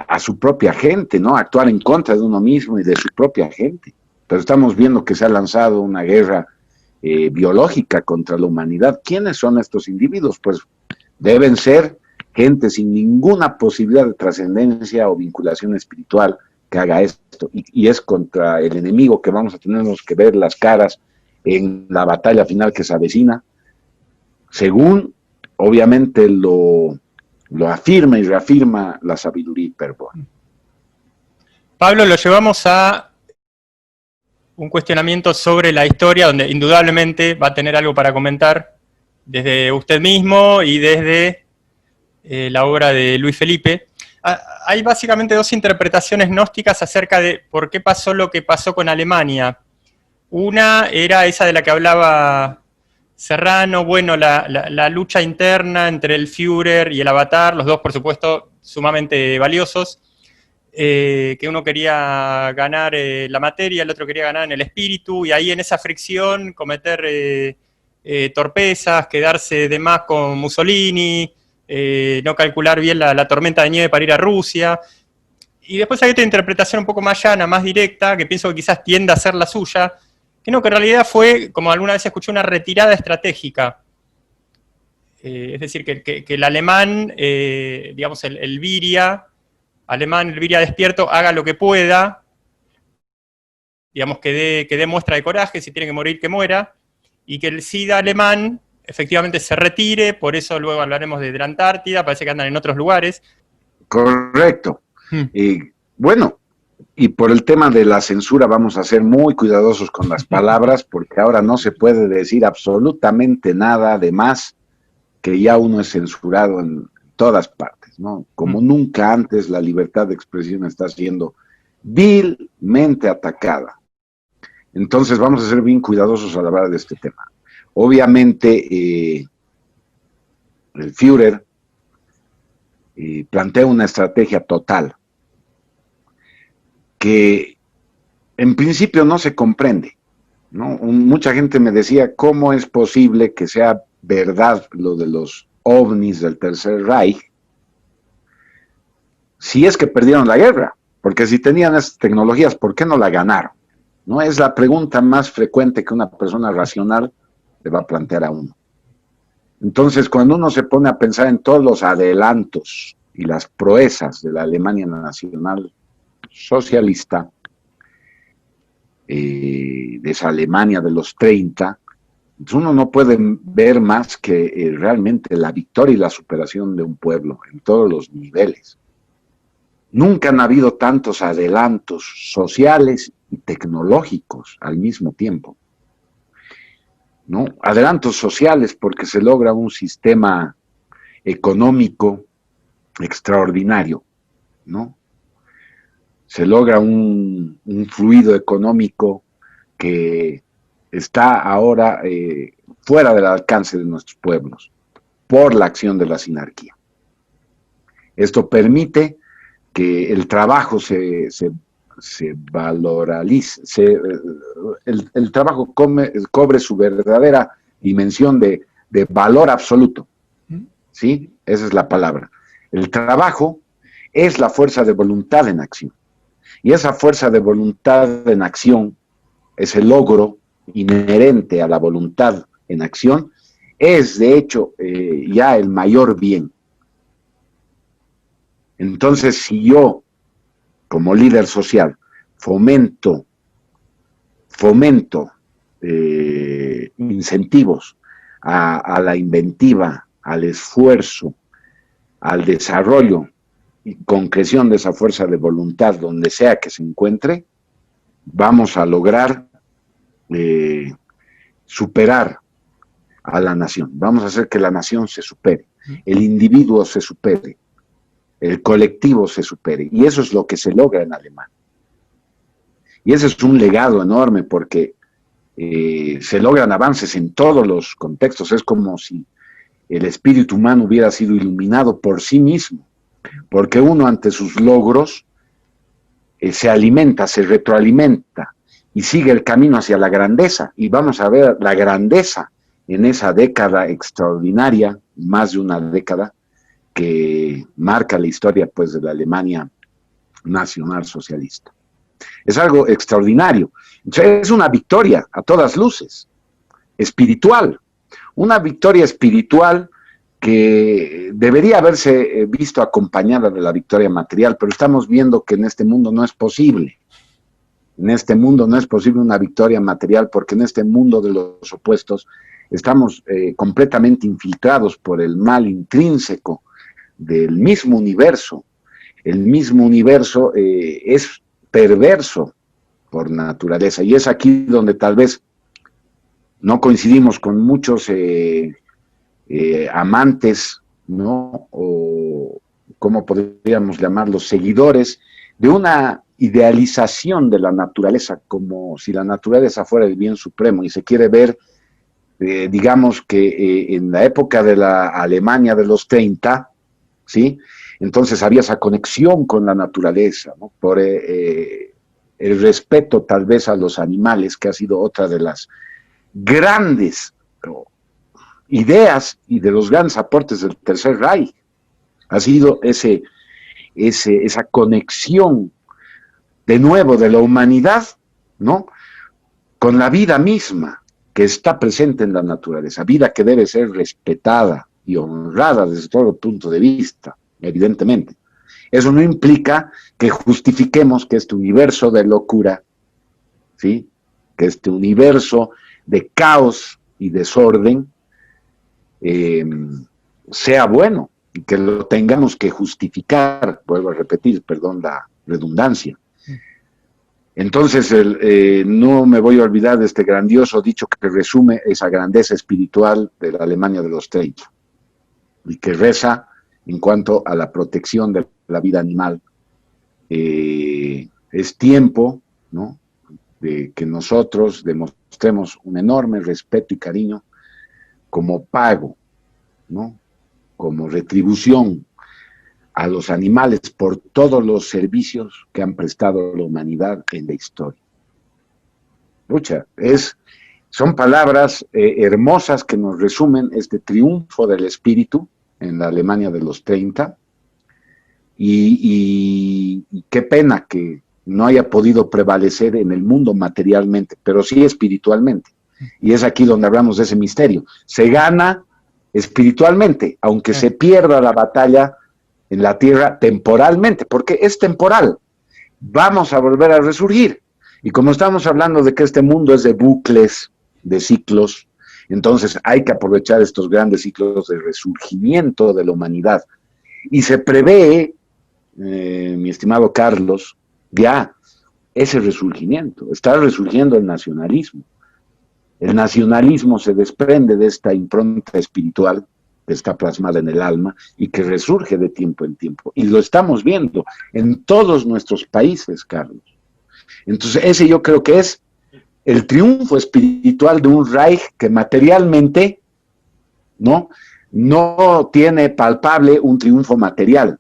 a su propia gente, ¿no? Actuar en contra de uno mismo y de su propia gente? Pero estamos viendo que se ha lanzado una guerra biológica contra la humanidad. ¿Quiénes son estos individuos? Pues deben ser gente sin ninguna posibilidad de trascendencia o vinculación espiritual que haga esto. Y es contra el enemigo que vamos a tenernos que ver las caras en la batalla final que se avecina, según obviamente lo afirma y reafirma la sabiduría hiperbórea. Pablo, lo llevamos a un cuestionamiento sobre la historia, donde indudablemente va a tener algo para comentar desde usted mismo y desde la obra de Luis Felipe. Hay básicamente dos interpretaciones gnósticas acerca de por qué pasó lo que pasó con Alemania. Una era esa de la que hablaba Serrano, bueno, la lucha interna entre el Führer y el Avatar, los dos, por supuesto, sumamente valiosos, que uno quería ganar la materia, el otro quería ganar en el espíritu, y ahí en esa fricción cometer torpezas, quedarse de más con Mussolini, no calcular bien la tormenta de nieve para ir a Rusia. Y después hay otra interpretación un poco más llana, más directa, que pienso que quizás tiende a ser la suya, que no, que en realidad fue, como alguna vez escuché, una retirada estratégica. Es decir, que el alemán, digamos, el Viria, alemán, el Viria despierto, haga lo que pueda, digamos, que dé muestra de coraje, si tiene que morir, que muera, y que el SIDA alemán efectivamente se retire, por eso luego hablaremos de la Antártida, parece que andan en otros lugares. Correcto. Bueno, y por el tema de la censura vamos a ser muy cuidadosos con las palabras, porque ahora no se puede decir absolutamente nada de más, que ya uno es censurado en todas partes, ¿no? Como nunca antes la libertad de expresión está siendo vilmente atacada. Entonces vamos a ser bien cuidadosos al hablar de este tema. Obviamente, el Führer plantea una estrategia total. que en principio no se comprende, ¿no? Mucha gente me decía, ¿cómo es posible que sea verdad lo de los ovnis del Tercer Reich si es que perdieron la guerra? Porque si tenían esas tecnologías, ¿por qué no la ganaron? ¿No? Es la pregunta más frecuente que una persona racional le va a plantear a uno. Entonces, cuando uno se pone a pensar en todos los adelantos y las proezas de la Alemania nacional socialista, de esa Alemania de los 30, pues uno no puede ver más que realmente la victoria y la superación de un pueblo en todos los niveles. Nunca han habido tantos adelantos sociales y tecnológicos al mismo tiempo, ¿no? Adelantos sociales porque se logra un sistema económico extraordinario, ¿no? Se logra un fluido económico que está ahora fuera del alcance de nuestros pueblos por la acción de la sinarquía. Esto permite que el trabajo se valoralice, el trabajo cobre su verdadera dimensión de valor absoluto, ¿sí? Esa es la palabra. El trabajo es la fuerza de voluntad en acción. Y esa fuerza de voluntad en acción, ese logro inherente a la voluntad en acción, es de hecho ya el mayor bien. Entonces, si yo, como líder social, fomento incentivos a la inventiva, al esfuerzo, al desarrollo y concreción de esa fuerza de voluntad donde sea que se encuentre, vamos a lograr superar a la nación. Vamos a hacer que la nación se supere, el individuo se supere, el colectivo se supere. Y eso es lo que se logra en Alemania. Y ese es un legado enorme porque se logran avances en todos los contextos. Es como si el espíritu humano hubiera sido iluminado por sí mismo, porque uno ante sus logros se alimenta, se retroalimenta y sigue el camino hacia la grandeza. Y vamos a ver la grandeza en esa década extraordinaria, más de una década, que marca la historia pues de la Alemania nacional socialista. Es algo extraordinario. Es una victoria a todas luces, espiritual, una victoria espiritual que debería haberse visto acompañada de la victoria material, pero estamos viendo que en este mundo no es posible. En este mundo no es posible una victoria material porque en este mundo de los opuestos estamos completamente infiltrados por el mal intrínseco del mismo universo. El mismo universo es perverso por naturaleza y es aquí donde tal vez no coincidimos con muchos amantes, ¿no? O cómo podríamos llamarlos, seguidores de una idealización de la naturaleza, como si la naturaleza fuera el bien supremo y se quiere ver, digamos que en la época de la Alemania de los 30, ¿sí? Entonces había esa conexión con la naturaleza, ¿no? Por el respeto tal vez a los animales, que ha sido otra de las grandes ideas y de los grandes aportes del Tercer Reich. Ha sido esa conexión de nuevo de la humanidad, ¿no? Con la vida misma que está presente en la naturaleza, vida que debe ser respetada y honrada desde todo punto de vista, evidentemente. Eso no implica que justifiquemos que este universo de locura, ¿sí? Que este universo de caos y desorden sea bueno y que lo tengamos que justificar, vuelvo a repetir, perdón la redundancia. Entonces, no me voy a olvidar de este grandioso dicho que resume esa grandeza espiritual de la Alemania de los 30 y que reza en cuanto a la protección de la vida animal. Es tiempo, ¿no?, de que nosotros demostremos un enorme respeto y cariño como pago, ¿no?, como retribución a los animales por todos los servicios que han prestado a la humanidad en la historia. Lucha, son palabras hermosas que nos resumen este triunfo del espíritu en la Alemania de los 30, y qué pena que no haya podido prevalecer en el mundo materialmente, pero sí espiritualmente. Y es aquí donde hablamos de ese misterio. Se gana espiritualmente, aunque se pierda la batalla en la tierra temporalmente, porque es temporal. Vamos a volver a resurgir. Y como estamos hablando de que este mundo es de bucles, de ciclos, entonces hay que aprovechar estos grandes ciclos de resurgimiento de la humanidad. Y se prevé, mi estimado Carlos, ya ese resurgimiento. Está resurgiendo el nacionalismo. El nacionalismo se desprende de esta impronta espiritual que está plasmada en el alma y que resurge de tiempo en tiempo. Y lo estamos viendo en todos nuestros países, Carlos. Entonces, ese yo creo que es el triunfo espiritual de un Reich que materialmente no tiene palpable un triunfo material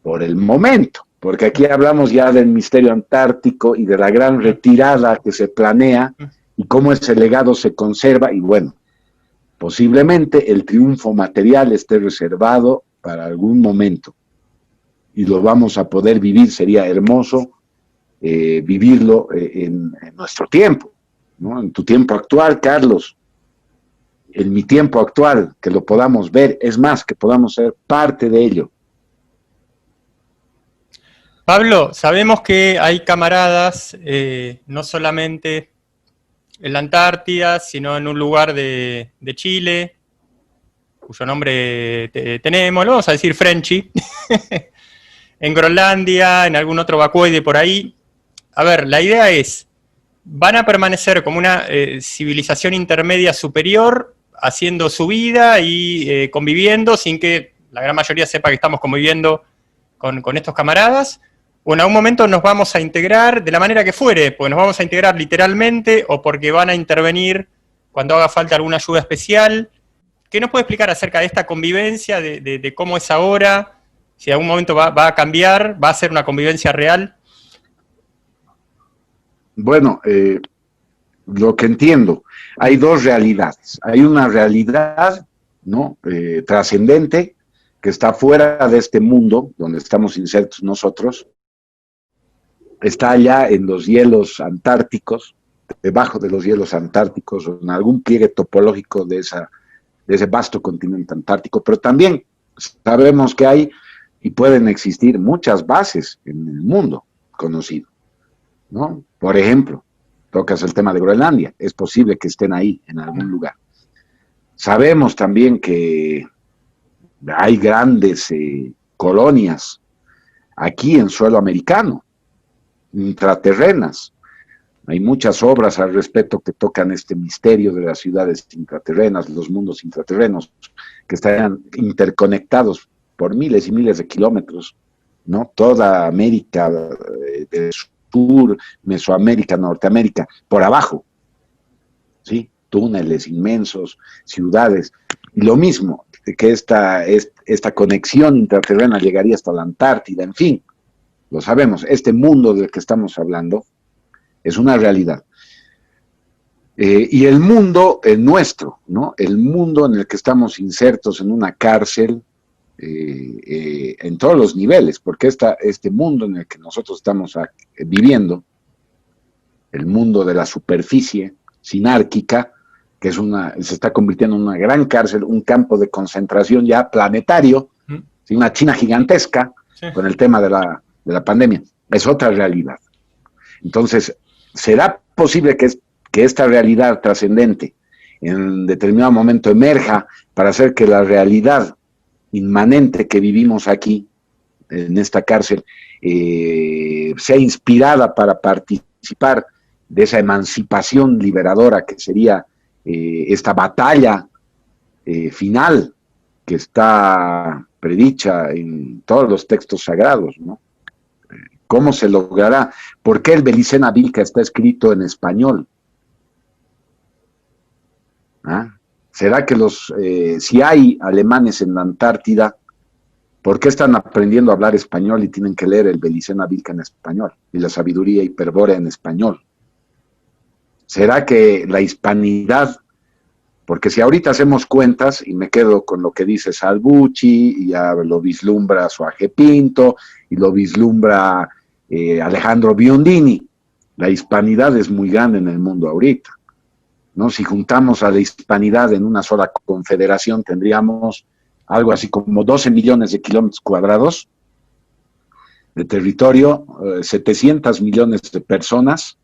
por el momento, porque aquí hablamos ya del misterio antártico y de la gran retirada que se planea y cómo ese legado se conserva, y bueno, posiblemente el triunfo material esté reservado para algún momento y lo vamos a poder vivir. Sería hermoso vivirlo en nuestro tiempo, ¿no? En tu tiempo actual, Carlos, en mi tiempo actual, que lo podamos ver, es más, que podamos ser parte de ello. Pablo, sabemos que hay camaradas, no solamente en la Antártida, sino en un lugar de Chile, cuyo nombre tenemos, lo vamos a decir Frenchy, en Groenlandia, en algún otro vacuoide por ahí. A ver, la idea es, ¿van a permanecer como una civilización intermedia superior, haciendo su vida y conviviendo sin que la gran mayoría sepa que estamos conviviendo con estos camaradas? ¿O en algún momento nos vamos a integrar de la manera que fuere? Porque nos vamos a integrar literalmente o porque van a intervenir cuando haga falta alguna ayuda especial. ¿Qué nos puede explicar acerca de esta convivencia, de cómo es ahora? Si en algún momento va a cambiar, va a ser una convivencia real. Bueno, lo que entiendo, hay dos realidades. Hay una realidad, ¿no? Trascendente, que está fuera de este mundo donde estamos insertos nosotros. Está allá en los hielos antárticos, debajo de los hielos antárticos, o en algún pliegue topológico de ese vasto continente antártico, pero también sabemos que hay y pueden existir muchas bases en el mundo conocido, ¿no? Por ejemplo, tocas el tema de Groenlandia, es posible que estén ahí en algún lugar. Sabemos también que hay grandes colonias aquí en suelo americano, intraterrenas. Hay muchas obras al respecto que tocan este misterio de las ciudades intraterrenas, los mundos intraterrenos, que están interconectados por miles y miles de kilómetros, ¿no? Toda América del Sur, Mesoamérica, Norteamérica, por abajo, ¿sí? Túneles inmensos, ciudades. Y lo mismo, que esta conexión intraterrena llegaría hasta la Antártida, en fin, lo sabemos. Este mundo del que estamos hablando es una realidad. Y el mundo nuestro, ¿no? El mundo en el que estamos insertos en una cárcel, en todos los niveles, porque este mundo en el que nosotros estamos viviendo, el mundo de la superficie sinárquica, que se está convirtiendo en una gran cárcel, un campo de concentración ya planetario, ¿sí? Una China gigantesca, sí, con el tema de la pandemia, es otra realidad. Entonces, ¿será posible que esta realidad trascendente en determinado momento emerja para hacer que la realidad inmanente que vivimos aquí, en esta cárcel, sea inspirada para participar de esa emancipación liberadora que sería esta batalla final que está predicha en todos los textos sagrados, ¿no? ¿Cómo se logrará? ¿Por qué el Belicena Vilca está escrito en español? ¿Ah? ¿Será que si hay alemanes en la Antártida, ¿Por qué están aprendiendo a hablar español y tienen que leer el Belicena Vilca en español y la sabiduría hiperbórea en español? ¿Será que la hispanidad, porque si ahorita hacemos cuentas, y me quedo con lo que dice Salvucci, y ya lo vislumbra Suaje Pinto, y lo vislumbra Alejandro Biondini, la hispanidad es muy grande en el mundo ahorita, ¿no? Si juntamos a la hispanidad en una sola confederación, tendríamos algo así como 12 millones de kilómetros cuadrados de territorio, 700 millones de personas,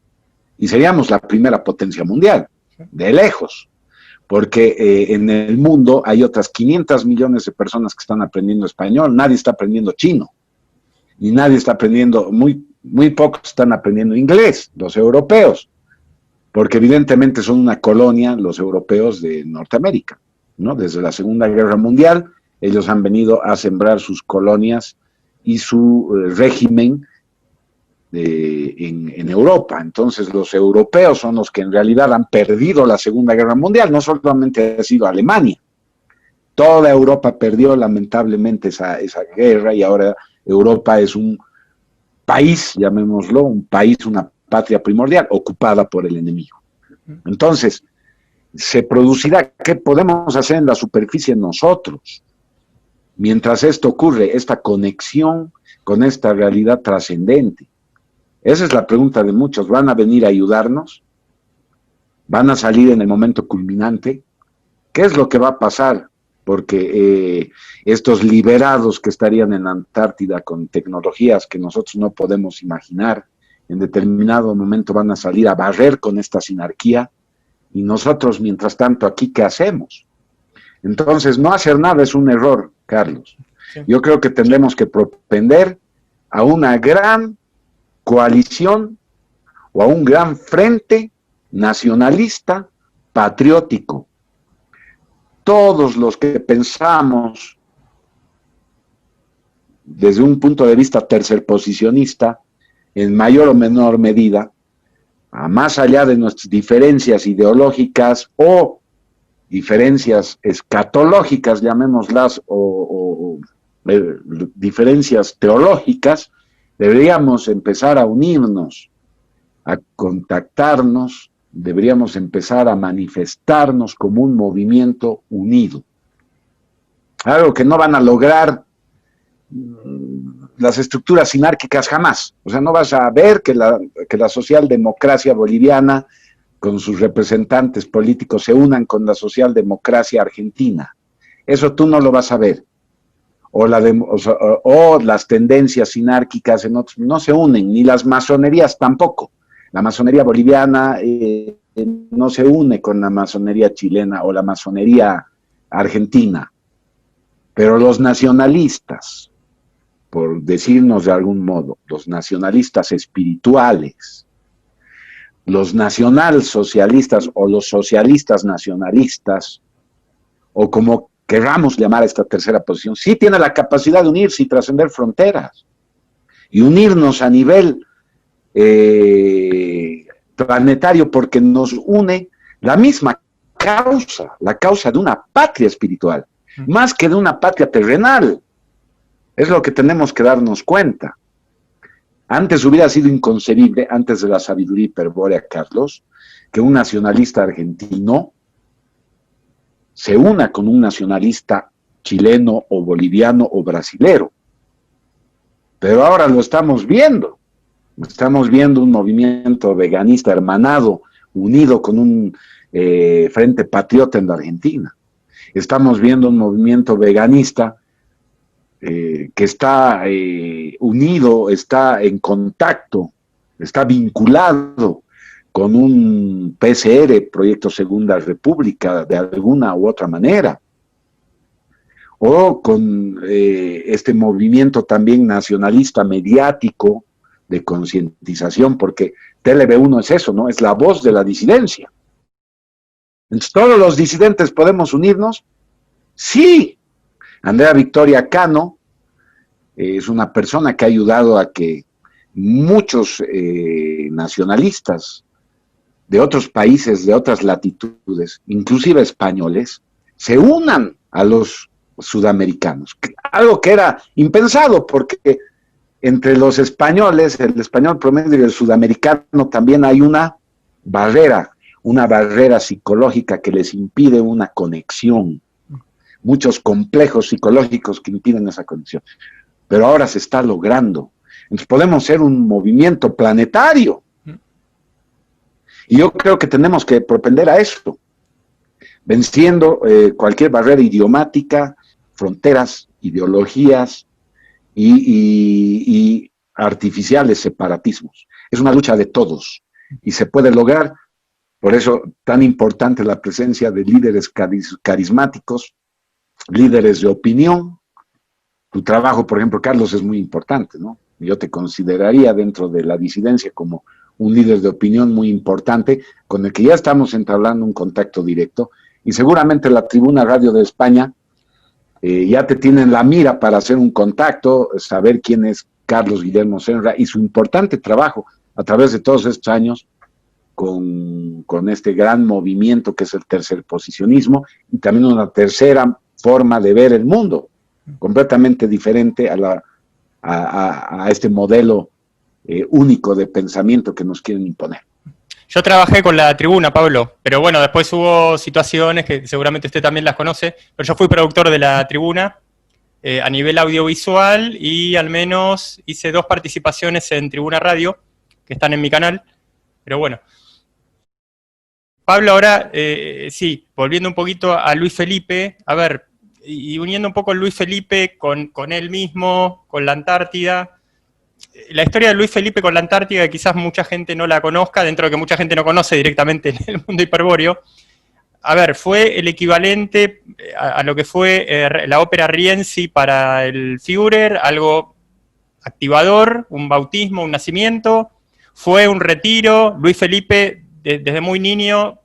y seríamos la primera potencia mundial, de lejos, porque en el mundo hay otras 500 millones de personas que están aprendiendo español, nadie está aprendiendo chino, y nadie está aprendiendo, muy pocos están aprendiendo inglés, los europeos, porque evidentemente son una colonia, los europeos de Norteamérica, ¿no? Desde la Segunda Guerra Mundial, ellos han venido a sembrar sus colonias y su régimen en Europa. Entonces los europeos son los que en realidad han perdido la Segunda Guerra Mundial, no solamente ha sido Alemania. Toda Europa perdió lamentablemente esa guerra, y ahora Europa es un país, llamémoslo, un país, una patria primordial, ocupada por el enemigo. Entonces, se producirá, ¿qué podemos hacer en la superficie nosotros? Mientras esto ocurre, esta conexión con esta realidad trascendente. Esa es la pregunta de muchos. ¿Van a venir a ayudarnos? ¿Van a salir en el momento culminante? ¿Qué es lo que va a pasar? Porque estos liberados que estarían en la Antártida con tecnologías que nosotros no podemos imaginar, en determinado momento van a salir a barrer con esta sinarquía, y nosotros, mientras tanto, aquí, ¿qué hacemos? Entonces, no hacer nada es un error, Carlos. Sí. Yo creo que tendremos que propender a una gran coalición o a un gran frente nacionalista patriótico. Todos los que pensamos desde un punto de vista tercerposicionista, en mayor o menor medida, más allá de nuestras diferencias ideológicas o diferencias escatológicas, llamémoslas, o diferencias teológicas, deberíamos empezar a unirnos, a contactarnos, deberíamos empezar a manifestarnos como un movimiento unido. Algo que no van a lograr las estructuras sinárquicas jamás. O sea, no vas a ver que la socialdemocracia boliviana con sus representantes políticos se unan con la socialdemocracia argentina. Eso tú no lo vas a ver. O las tendencias sinárquicas en otros no se unen, ni las masonerías tampoco. La masonería boliviana no se une con la masonería chilena o la masonería argentina. Pero los nacionalistas, por decirnos de algún modo, los nacionalistas espirituales, los nacionalsocialistas o los socialistas nacionalistas, o como queramos llamar a esta tercera posición, sí tiene la capacidad de unirse y trascender fronteras, y unirnos a nivel planetario, porque nos une la misma causa, la causa de una patria espiritual, más que de una patria terrenal. Es lo que tenemos que darnos cuenta. Antes hubiera sido inconcebible, antes de la sabiduría hiperbórea, Carlos, que un nacionalista argentino se una con un nacionalista chileno o boliviano o brasilero. Pero ahora lo estamos viendo. Estamos viendo un movimiento veganista hermanado, unido con un frente patriota en la Argentina. Estamos viendo un movimiento veganista que está unido, está en contacto, está vinculado con un PCR, Proyecto Segunda República, de alguna u otra manera, o con este movimiento también nacionalista mediático de concientización, porque TLV1 es eso, ¿no? Es la voz de la disidencia. Entonces, ¿todos los disidentes podemos unirnos? Sí. Andrea Victoria Cano es una persona que ha ayudado a que muchos nacionalistas de otros países, de otras latitudes, inclusive españoles, se unan a los sudamericanos. Algo que era impensado, porque entre los españoles, el español promedio y el sudamericano, también hay una barrera psicológica que les impide una conexión, muchos complejos psicológicos que impiden esa conexión. Pero ahora se está logrando. Entonces podemos ser un movimiento planetario. Y yo creo que tenemos que propender a eso, venciendo cualquier barrera idiomática, fronteras, ideologías y artificiales separatismos. Es una lucha de todos y se puede lograr. Por eso tan importante la presencia de líderes carismáticos, líderes de opinión. Tu trabajo, por ejemplo, Carlos, es muy importante, ¿no? Yo te consideraría dentro de la disidencia como un líder de opinión muy importante, con el que ya estamos entablando un contacto directo, y seguramente la Tribuna Radio de España ya te tienen la mira para hacer un contacto, saber quién es Carlos Guillermo Senra y su importante trabajo a través de todos estos años con este gran movimiento que es el tercerposicionismo, y también una tercera forma de ver el mundo, completamente diferente a este modelo único de pensamiento que nos quieren imponer. Yo trabajé con la Tribuna, Pablo, pero bueno, después hubo situaciones que seguramente usted también las conoce, pero yo fui productor de la Tribuna a nivel audiovisual y al menos hice 2 participaciones en Tribuna Radio, que están en mi canal, pero bueno. Pablo, ahora, sí, volviendo un poquito a Luis Felipe, a ver, y uniendo un poco Luis Felipe con él mismo, con la Antártida. La historia de Luis Felipe con la Antártida, quizás mucha gente no la conozca, dentro de que mucha gente no conoce directamente en el mundo hiperbóreo. A ver, fue el equivalente a lo que fue la ópera Rienzi para el Führer, algo activador, un bautismo, un nacimiento. Fue un retiro. Luis Felipe, desde muy niño,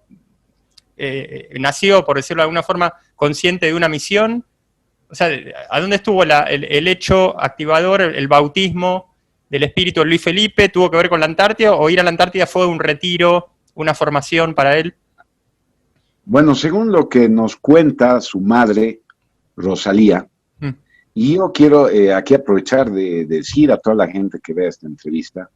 nació, por decirlo de alguna forma, consciente de una misión. O sea, ¿a dónde estuvo el hecho activador, el bautismo del espíritu de Luis Felipe? ¿Tuvo que ver con la Antártida o ir a la Antártida fue un retiro, una formación para él? Bueno, según lo que nos cuenta su madre, Rosalía, y yo quiero aquí aprovechar de decir a toda la gente que vea esta entrevista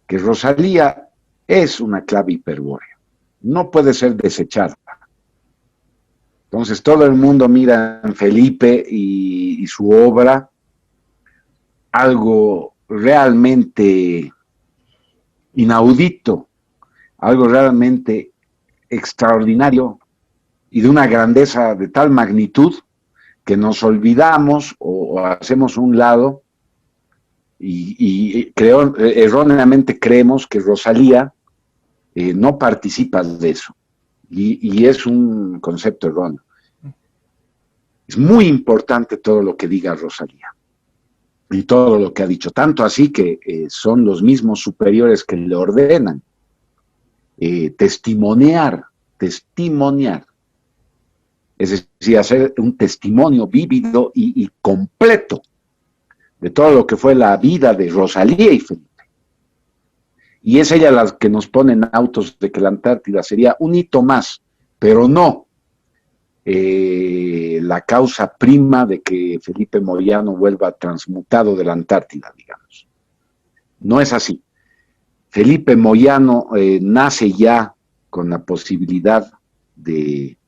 que Rosalía es una clave hiperbórea, no puede ser desechada. Entonces todo el mundo mira en Felipe y su obra algo realmente inaudito, algo realmente extraordinario y de una grandeza de tal magnitud que nos olvidamos o hacemos un lado y erróneamente creemos que Rosalía no participa de eso. Y es un concepto erróneo. Es muy importante todo lo que diga Rosalía y todo lo que ha dicho, tanto así que son los mismos superiores que le ordenan testimoniar, es decir, hacer un testimonio vívido y completo de todo lo que fue la vida de Rosalía y Felipe. Y es ella la que nos pone en autos de que la Antártida sería un hito más, pero no la causa prima de que Felipe Moyano vuelva transmutado de la Antártida, digamos. No es así. Felipe Moyano nace ya con la posibilidad de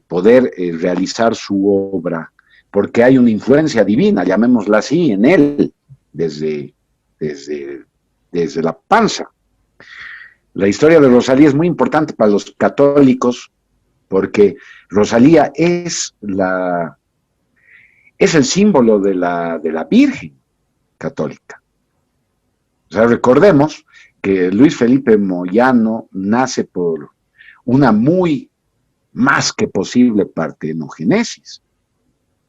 poder realizar su obra, porque hay una influencia divina, llamémosla así, en él, desde la panza. La historia de Rosalía es muy importante para los católicos, porque Rosalía es el símbolo de la Virgen católica. O sea, recordemos que Luis Felipe Moyano nace por una muy más que posible partenogénesis.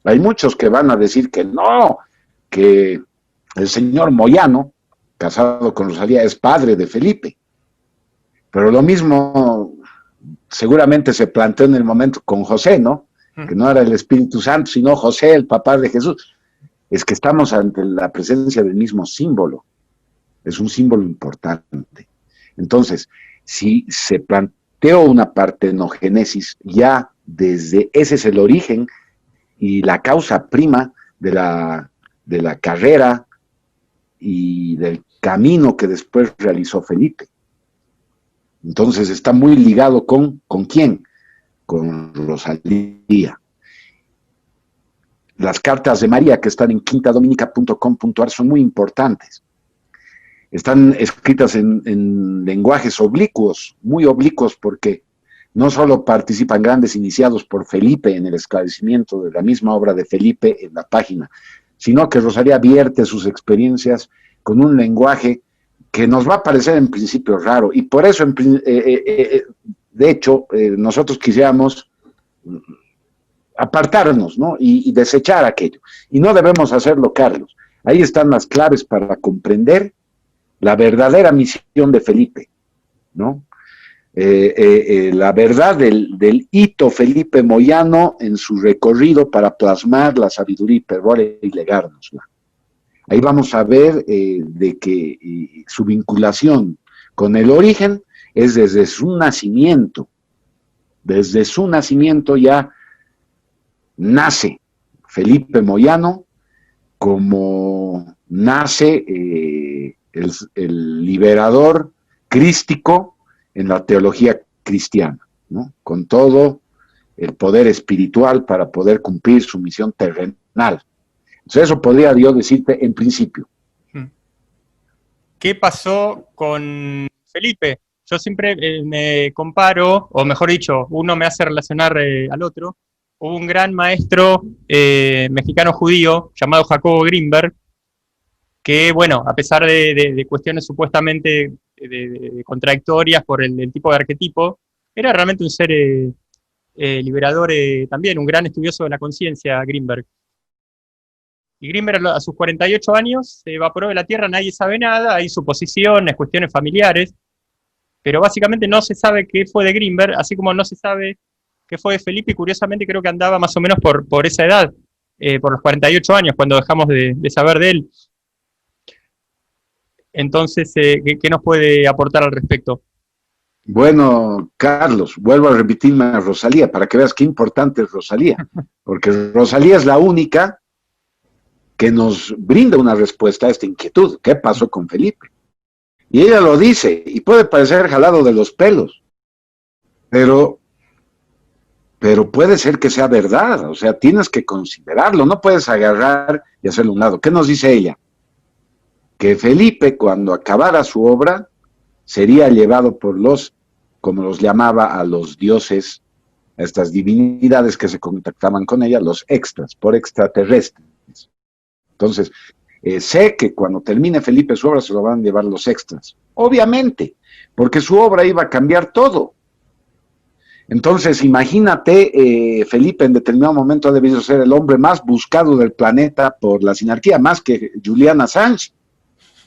Hay muchos que van a decir que no, que el señor Moyano, casado con Rosalía, es padre de Felipe. Pero lo mismo seguramente se planteó en el momento con José, ¿no? Que no era el Espíritu Santo, sino José, el papá de Jesús. Es que estamos ante la presencia del mismo símbolo. Es un símbolo importante. Entonces, si se planteó una partenogénesis, ya desde ese es el origen y la causa prima de la carrera y del camino que después realizó Felipe. Entonces está muy ligado ¿con quién? Con Rosalía. Las cartas de María que están en quintadominica.com.ar son muy importantes. Están escritas en lenguajes oblicuos, muy oblicuos, porque no solo participan grandes iniciados por Felipe en el esclarecimiento de la misma obra de Felipe en la página, sino que Rosalía vierte sus experiencias con un lenguaje que nos va a parecer en principio raro, y por eso, de hecho, nosotros quisiéramos apartarnos, ¿no? Y desechar aquello. Y no debemos hacerlo, Carlos. Ahí están las claves para comprender la verdadera misión de Felipe, ¿no? La verdad del hito Felipe Moyano en su recorrido para plasmar la sabiduría hiperbórea y legárnosla. Ahí vamos a ver de que su vinculación con el origen es desde su nacimiento. Desde su nacimiento ya nace Felipe Moyano, como nace el liberador crístico en la teología cristiana, ¿no? Con todo el poder espiritual para poder cumplir su misión terrenal. Entonces eso podría yo decirte en principio. ¿Qué pasó con Felipe? Yo siempre me comparo, o mejor dicho, uno me hace relacionar al otro. Hubo un gran maestro mexicano judío llamado Jacobo Grinberg, que, bueno, a pesar de cuestiones supuestamente de contradictorias por el tipo de arquetipo, era realmente un ser liberador, también un gran estudioso de la conciencia, Grinberg. Y Grinberg a sus 48 años se evaporó de la Tierra, nadie sabe nada, hay suposiciones, cuestiones familiares, pero básicamente no se sabe qué fue de Grinberg, así como no se sabe qué fue de Felipe, y curiosamente creo que andaba más o menos por esa edad, por los 48 años, cuando dejamos de saber de él. Entonces, ¿qué nos puede aportar al respecto? Bueno, Carlos, vuelvo a repetirme a Rosalía, para que veas qué importante es Rosalía, porque Rosalía es la única que nos brinda una respuesta a esta inquietud. ¿Qué pasó con Felipe? Y ella lo dice, y puede parecer jalado de los pelos, pero puede ser que sea verdad, o sea, tienes que considerarlo, no puedes agarrar y hacerlo a un lado. ¿Qué nos dice ella? Que Felipe, cuando acabara su obra, sería llevado por como los llamaba a los dioses, a estas divinidades que se contactaban con ella, los extras, por extraterrestres. Entonces, sé que cuando termine Felipe su obra se lo van a llevar los extras, obviamente, porque su obra iba a cambiar todo. Entonces, imagínate, Felipe en determinado momento ha debido ser el hombre más buscado del planeta por la sinarquía, más que Julian Assange,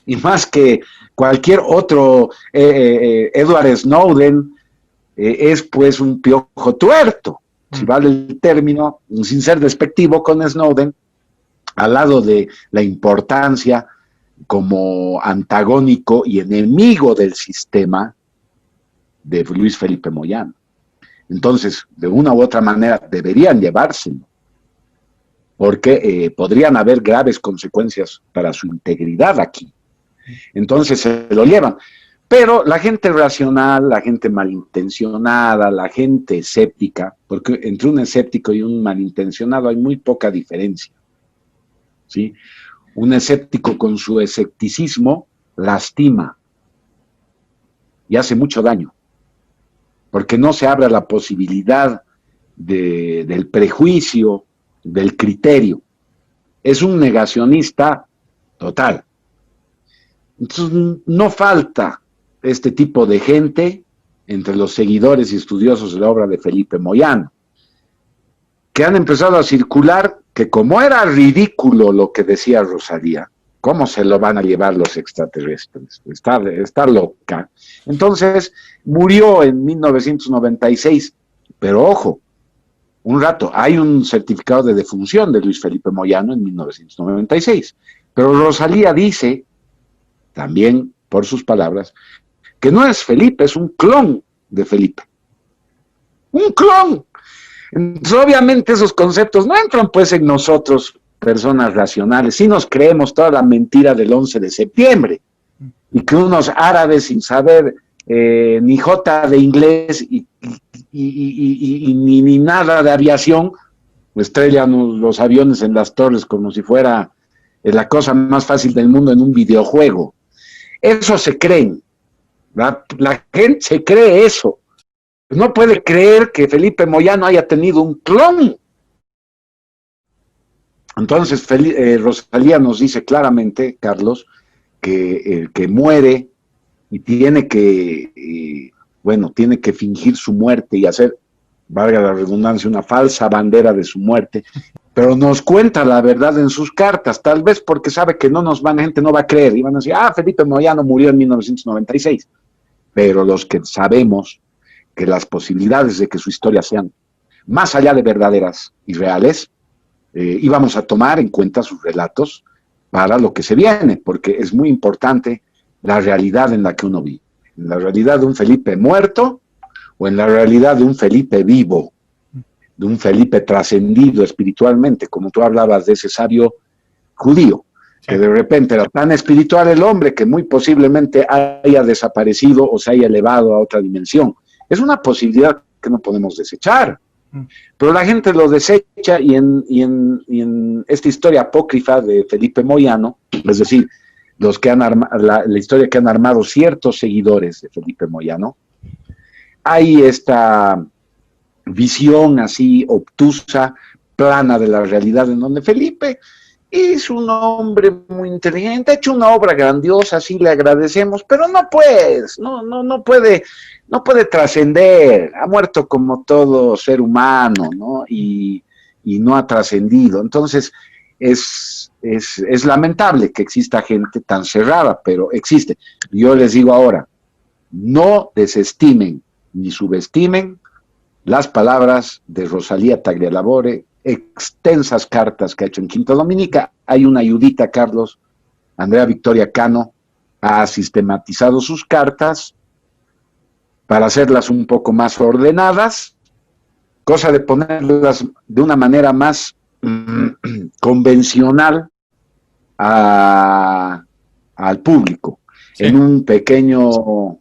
y más que cualquier otro, Edward Snowden, es pues un piojo tuerto, si vale el término, sin ser despectivo con Snowden, al lado de la importancia como antagónico y enemigo del sistema de Luis Felipe Moyano. Entonces, de una u otra manera, deberían llevárselo, porque podrían haber graves consecuencias para su integridad aquí. Entonces se lo llevan. Pero la gente racional, la gente malintencionada, la gente escéptica, porque entre un escéptico y un malintencionado hay muy poca diferencia, ¿sí? Un escéptico con su escepticismo lastima y hace mucho daño, porque no se abre la posibilidad del prejuicio, del criterio. Es un negacionista total. Entonces, no falta este tipo de gente entre los seguidores y estudiosos de la obra de Felipe Moyano, que han empezado a circular que como era ridículo lo que decía Rosalía, ¿cómo se lo van a llevar los extraterrestres? Está loca. Entonces, murió en 1996, pero ojo, un rato, hay un certificado de defunción de Luis Felipe Moyano en 1996, pero Rosalía dice, también por sus palabras, que no es Felipe, es un clon de Felipe. ¡Un clon! Entonces, obviamente esos conceptos no entran pues en nosotros, personas racionales, si nos creemos toda la mentira del 11 de septiembre, y que unos árabes sin saber ni jota de inglés y ni nada de aviación, estrellan los aviones en las torres como si fuera la cosa más fácil del mundo en un videojuego. Eso se creen. La gente se cree eso. No puede creer que Felipe Moyano haya tenido un clon. Entonces, Rosalía nos dice claramente, Carlos, que el que muere y tiene que, tiene que fingir su muerte y hacer, valga la redundancia, una falsa bandera de su muerte, pero nos cuenta la verdad en sus cartas, tal vez porque sabe que la gente no va a creer, y van a decir, Felipe Moyano murió en 1996, pero los que sabemos que las posibilidades de que su historia sean más allá de verdaderas y reales, íbamos a tomar en cuenta sus relatos para lo que se viene, porque es muy importante la realidad en la que uno vive, en la realidad de un Felipe muerto o en la realidad de un Felipe vivo, de un Felipe trascendido espiritualmente, como tú hablabas de ese sabio judío, que de repente era tan espiritual el hombre que muy posiblemente haya desaparecido o se haya elevado a otra dimensión. Es una posibilidad que no podemos desechar. Pero la gente lo desecha y en esta historia apócrifa de Felipe Moyano, es decir, los que la historia que han armado ciertos seguidores de Felipe Moyano, hay esta visión así obtusa, plana de la realidad en donde Felipe es un hombre muy inteligente, ha hecho una obra grandiosa, sí le agradecemos, pero no puede trascender, ha muerto como todo ser humano, ¿no? Y no ha trascendido. Entonces, es lamentable que exista gente tan cerrada, pero existe. Yo les digo ahora, no desestimen ni subestimen las palabras de Rosalía Taglialavore, extensas cartas que ha hecho en Quinta Dominica. Hay una ayudita, Carlos, Andrea Victoria Cano ha sistematizado sus cartas para hacerlas un poco más ordenadas, cosa de ponerlas de una manera más convencional al público, sí, en un pequeño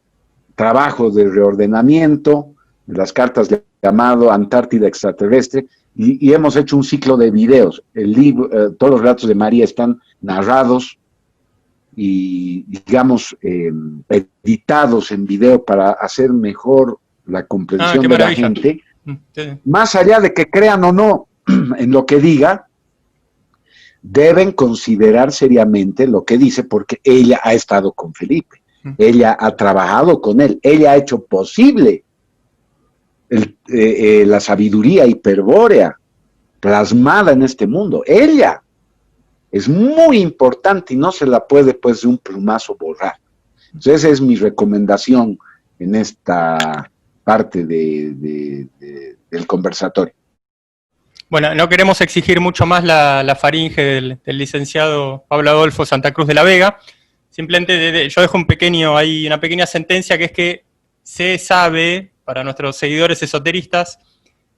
trabajo de reordenamiento de las cartas llamado Antártida Extraterrestre, y hemos hecho un ciclo de videos. El libro, todos los relatos de María están narrados y, digamos, editados en video para hacer mejor la comprensión de la gente. Sí. Más allá de que crean o no en lo que diga, deben considerar seriamente lo que dice, porque ella ha estado con Felipe, ella ha trabajado con él, ella ha hecho posible la sabiduría hiperbórea plasmada en este mundo. Ella es muy importante y no se la puede pues de un plumazo borrar. Entonces esa es mi recomendación en esta parte del conversatorio. Bueno, no queremos exigir mucho más la faringe del licenciado Pablo Adolfo Santa Cruz de la Vega. Simplemente yo dejo una pequeña sentencia, que es que se sabe, para nuestros seguidores esoteristas,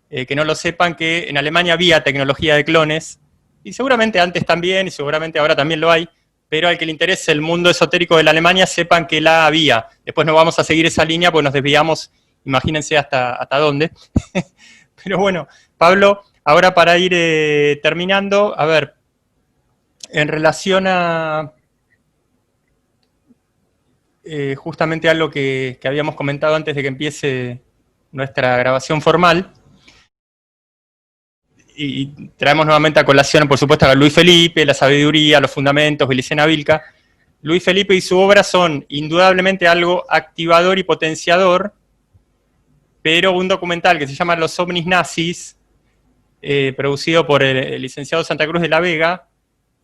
que no lo sepan, que en Alemania había tecnología de clones, y seguramente antes también, y seguramente ahora también lo hay, pero al que le interese el mundo esotérico de la Alemania, sepan que la había. Después no vamos a seguir esa línea, porque nos desviamos, imagínense hasta dónde. Pero bueno, Pablo, ahora para ir terminando, a ver, en relación a justamente algo que habíamos comentado antes de que empiece nuestra grabación formal, y traemos nuevamente a colación, por supuesto, a Luis Felipe, la sabiduría, los fundamentos, Belicena Vilca. Luis Felipe y su obra son indudablemente algo activador y potenciador, pero un documental que se llama Los ovnis nazis, producido por el licenciado Santa Cruz de la Vega,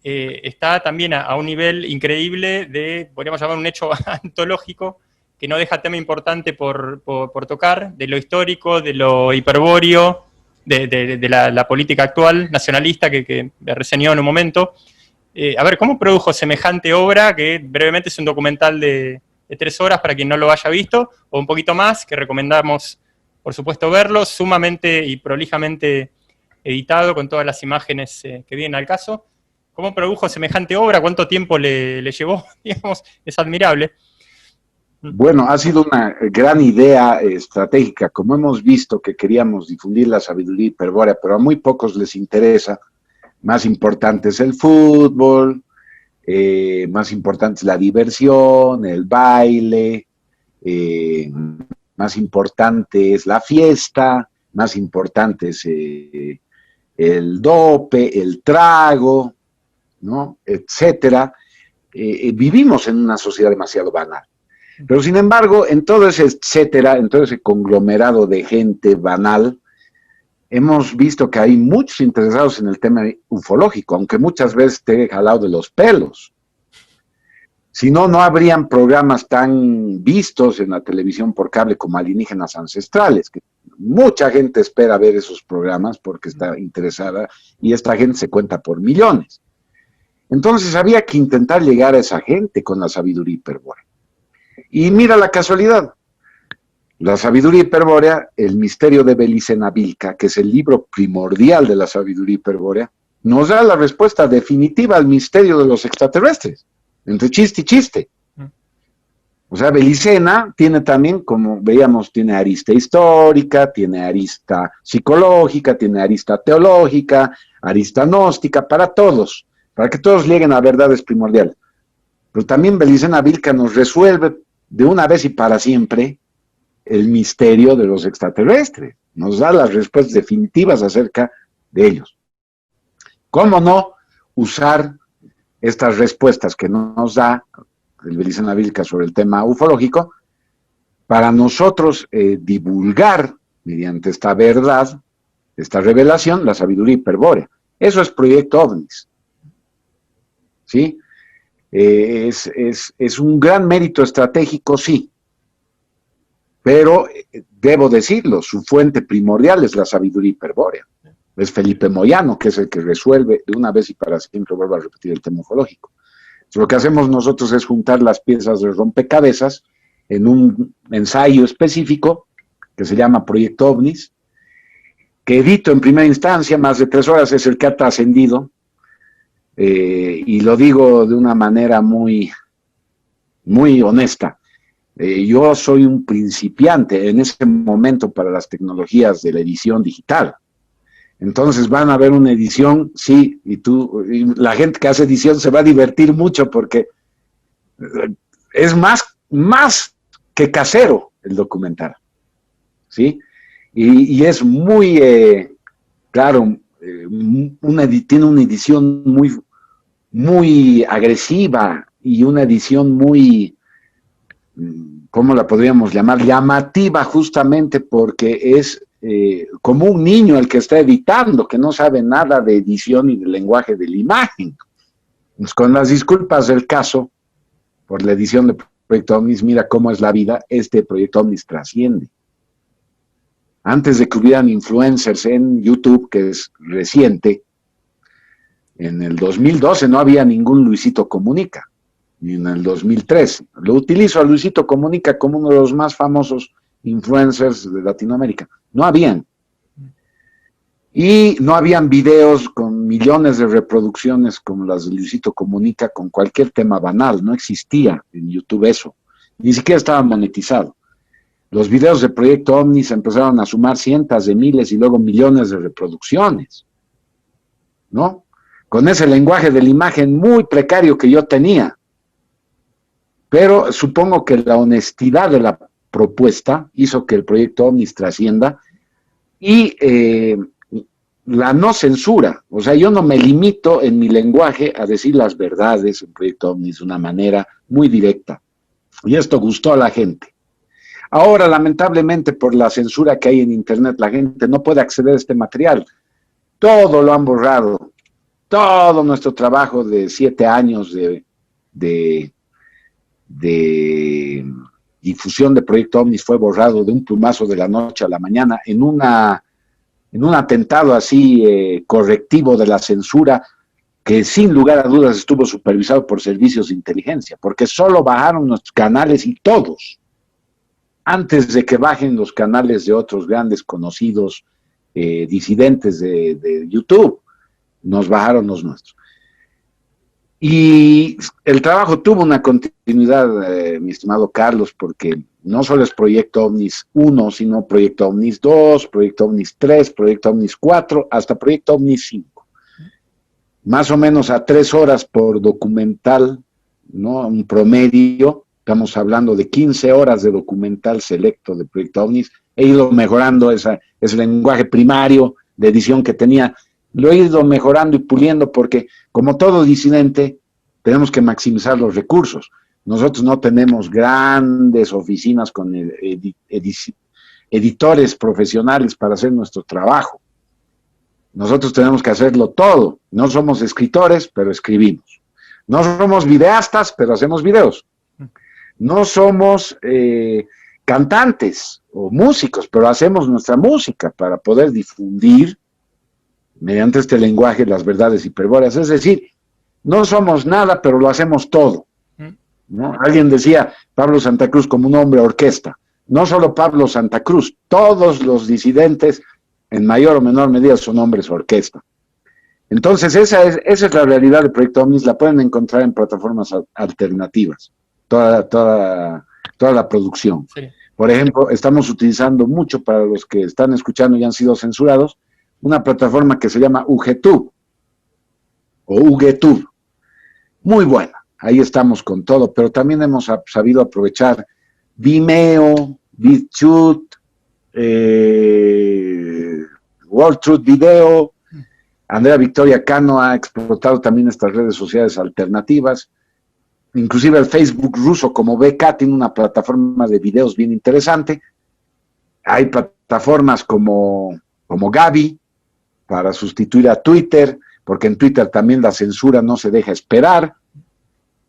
está también a un nivel increíble de, podríamos llamar, un hecho antológico, que no deja tema importante por tocar, de lo histórico, de lo hiperbóreo, de la política actual, nacionalista, que reseñó en un momento. A ver, ¿cómo produjo semejante obra, que brevemente es un documental de 3 horas para quien no lo haya visto, o un poquito más, que recomendamos por supuesto, verlo, sumamente y prolijamente editado, con todas las imágenes que vienen al caso. ¿Cómo produjo semejante obra? ¿Cuánto tiempo le llevó? Digamos, es admirable. Bueno, ha sido una gran idea estratégica. Como hemos visto que queríamos difundir la sabiduría hiperbórea, pero a muy pocos les interesa. Más importante es el fútbol, más importante es la diversión, el baile, más importante es la fiesta, más importante es el dope, el trago, ¿no? Etcétera. Vivimos en una sociedad demasiado banal. Pero sin embargo, en todo ese etcétera, en todo ese conglomerado de gente banal, hemos visto que hay muchos interesados en el tema ufológico, aunque muchas veces te he jalado de los pelos. Si no, no habrían programas tan vistos en la televisión por cable como Alienígenas Ancestrales, que mucha gente espera ver esos programas porque está interesada y esta gente se cuenta por millones. Entonces había que intentar llegar a esa gente con la sabiduría hiperbórea. Y mira la casualidad, la sabiduría hiperbórea, el misterio de Belicena Vilca, que es el libro primordial de la sabiduría hiperbórea, nos da la respuesta definitiva al misterio de los extraterrestres, entre chiste y chiste. O sea, Belicena tiene también, como veíamos, tiene arista histórica, tiene arista psicológica, tiene arista teológica, arista gnóstica, para todos, para que todos lleguen a verdades primordiales. Pero también Belicena Vilca nos resuelve de una vez y para siempre el misterio de los extraterrestres. Nos da las respuestas definitivas acerca de ellos. ¿Cómo no usar estas respuestas que nos da el Belicena Vilca sobre el tema ufológico para nosotros divulgar mediante esta verdad, esta revelación, la sabiduría hiperbórea? Eso es Proyecto OVNIS. ¿Sí? Es un gran mérito estratégico, sí, pero debo decirlo, su fuente primordial es la sabiduría hiperbórea. Es Felipe Moyano, que es el que resuelve de una vez y para siempre, vuelvo a repetir, el tema ufológico. Entonces, lo que hacemos nosotros es juntar las piezas de rompecabezas en un ensayo específico que se llama Proyecto OVNIS, que edito en primera instancia, más de 3 horas, es el que ha trascendido. Y lo digo de una manera muy honesta. Yo soy un principiante en ese momento para las tecnologías de la edición digital. Entonces van a ver una edición, sí, y la gente que hace edición se va a divertir mucho porque es más que casero el documental, ¿sí? Y es muy, claro, tiene una edición muy agresiva y una edición muy, ¿cómo la podríamos llamar? Llamativa, justamente porque es como un niño el que está editando, que no sabe nada de edición y del lenguaje de la imagen. Pues con las disculpas del caso, por la edición de Proyecto OVNIS, mira cómo es la vida, este Proyecto OVNIS trasciende. Antes de que hubieran influencers en YouTube, que es reciente, en el 2012 no había ningún Luisito Comunica, ni en el 2013. Lo utilizo a Luisito Comunica como uno de los más famosos influencers de Latinoamérica. No habían. Y no habían videos con millones de reproducciones como las de Luisito Comunica con cualquier tema banal. No existía en YouTube eso. Ni siquiera estaba monetizado. Los videos de Proyecto OVNIS empezaron a sumar cientos de miles y luego millones de reproducciones, ¿no? Con ese lenguaje de la imagen muy precario que yo tenía. Pero supongo que la honestidad de la propuesta hizo que el Proyecto OVNIS trascienda y la no censura. O sea, yo no me limito en mi lenguaje a decir las verdades en Proyecto OVNIS de una manera muy directa. Y esto gustó a la gente. Ahora, lamentablemente, por la censura que hay en Internet, la gente no puede acceder a este material. Todo lo han borrado. Todo nuestro trabajo de 7 años de difusión de Proyecto OVNIS fue borrado de un plumazo de la noche a la mañana en un atentado así correctivo de la censura que sin lugar a dudas estuvo supervisado por servicios de inteligencia, porque solo bajaron nuestros canales y todos. antes de que bajen los canales de otros grandes conocidos disidentes de YouTube, nos bajaron los nuestros. Y el trabajo tuvo una continuidad, mi estimado Carlos, porque no solo es Proyecto Ovnis 1, sino Proyecto Ovnis 2, Proyecto Ovnis 3, Proyecto Ovnis 4, hasta Proyecto Ovnis 5. Más o menos a 3 horas por documental, ¿no? Un promedio, estamos hablando de 15 horas de documental selecto de Proyecto Ovnis. He ido mejorando ese lenguaje primario de edición que tenía. Lo he ido mejorando y puliendo porque, como todo disidente, tenemos que maximizar los recursos. Nosotros no tenemos grandes oficinas con editores profesionales para hacer nuestro trabajo. Nosotros tenemos que hacerlo todo. No somos escritores, pero escribimos. No somos videastas, pero hacemos videos. No somos cantantes o músicos, pero hacemos nuestra música para poder difundir mediante este lenguaje las verdades hiperbóreas. Es decir, no somos nada, pero lo hacemos todo, ¿no? Alguien decía Pablo Santa Cruz como un hombre orquesta. No solo Pablo Santa Cruz, todos los disidentes, en mayor o menor medida, son hombres orquesta. Entonces, esa es la realidad del Proyecto Ovnis. La pueden encontrar en plataformas alternativas, toda la producción. Sí. Por ejemplo, estamos utilizando mucho, para los que están escuchando y han sido censurados, una plataforma que se llama UGTube o UGTube. Muy buena, ahí estamos con todo, pero también hemos sabido aprovechar Vimeo, BitChute, World Truth Video. Andrea Victoria Cano ha explotado también estas redes sociales alternativas. Inclusive el Facebook ruso como VK tiene una plataforma de videos bien interesante. Hay plataformas como Gavi, para sustituir a Twitter, porque en Twitter también la censura no se deja esperar.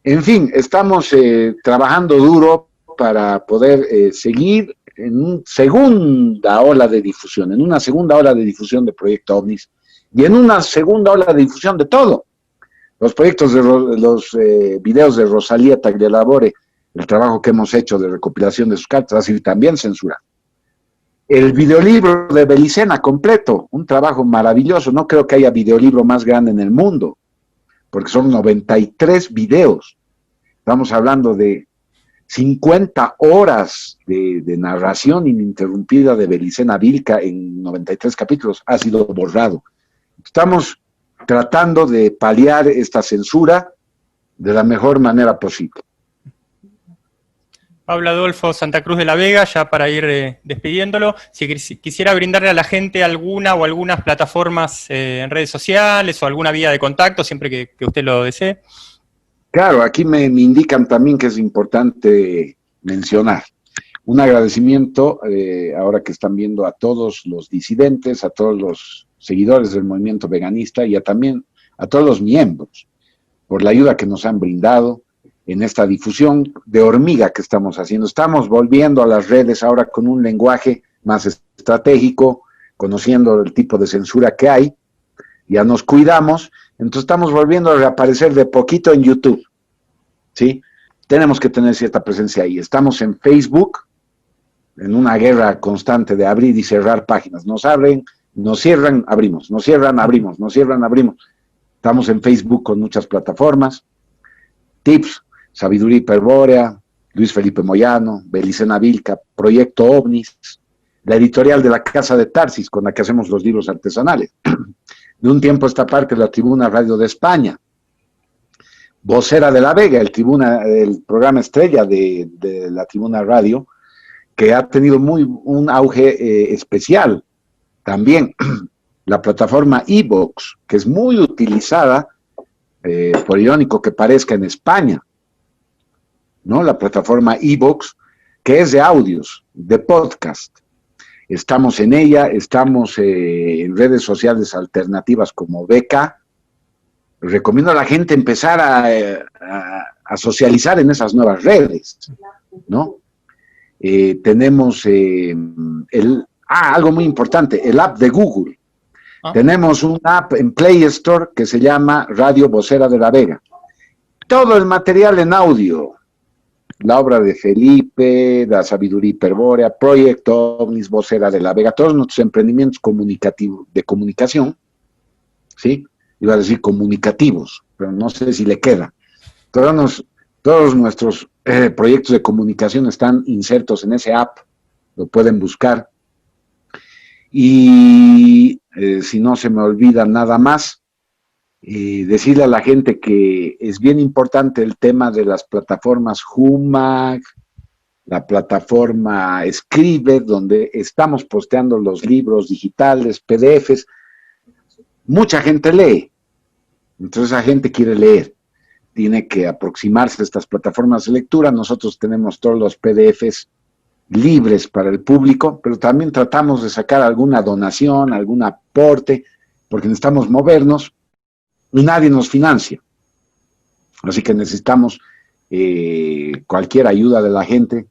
En fin, estamos trabajando duro para poder seguir en una segunda ola de difusión, de Proyecto Ovnis, y en una segunda ola de difusión de todo. Los proyectos los videos de Rosalía Taglialavore, el trabajo que hemos hecho de recopilación de sus cartas, ha sido también censurado. El videolibro de Belicena completo, un trabajo maravilloso. No creo que haya videolibro más grande en el mundo, porque son 93 videos. Estamos hablando de 50 horas de narración ininterrumpida de Belicena Vilca en 93 capítulos. Ha sido borrado. Estamos tratando de paliar esta censura de la mejor manera posible. Pablo Adolfo Santa Cruz de la Vega, ya para ir despidiéndolo, si quisiera brindarle a la gente alguna o algunas plataformas en redes sociales o alguna vía de contacto, siempre que usted lo desee. Claro, aquí me indican también que es importante mencionar. Un agradecimiento, ahora que están viendo, a todos los disidentes, a todos los seguidores del movimiento veganista y también a todos los miembros por la ayuda que nos han brindado en esta difusión de hormiga que estamos haciendo. Estamos volviendo a las redes ahora con un lenguaje más estratégico, conociendo el tipo de censura que hay, ya nos cuidamos, entonces estamos volviendo a reaparecer de poquito en YouTube, ¿sí? Tenemos que tener cierta presencia ahí. Estamos en Facebook, en una guerra constante de abrir y cerrar páginas. Nos abren, nos cierran, abrimos, nos cierran, abrimos, nos cierran, abrimos. Estamos en Facebook con muchas plataformas. Tips, Sabiduría Hiperbórea, Luis Felipe Moyano, Belicena Vilca, Proyecto Ovnis, la editorial de la Casa de Tarsis, con la que hacemos los libros artesanales. De un tiempo a esta parte, la Tribuna Radio de España, Vocera de la Vega, el programa estrella de la Tribuna Radio, que ha tenido un auge especial. También la plataforma iVoox, que es muy utilizada, por irónico que parezca, en España, ¿no? La plataforma iVoox, que es de audios, de podcast. Estamos en ella, estamos en redes sociales alternativas como Beca. Recomiendo a la gente empezar a socializar en esas nuevas redes, ¿no? Tenemos algo muy importante, el app de Google. Tenemos un app en Play Store que se llama Radio Vocera de la Vega. Todo el material en audio la obra de Felipe, la sabiduría hiperbórea, Proyecto OVNIS, Vocera de la Vega, todos nuestros emprendimientos comunicativos, de comunicación, ¿sí? Iba a decir comunicativos, pero no sé si le queda. Todos nuestros proyectos de comunicación están insertos en ese app, lo pueden buscar. Y si no se me olvida nada más, decirle a la gente que es bien importante el tema de las plataformas Humac, la plataforma Escribe, donde estamos posteando los libros digitales, PDFs. Mucha gente lee, entonces la gente quiere leer, tiene que aproximarse a estas plataformas de lectura. Nosotros tenemos todos los PDFs libres para el público, pero también tratamos de sacar alguna donación, algún aporte, porque necesitamos movernos y nadie nos financia. Así que necesitamos cualquier ayuda de la gente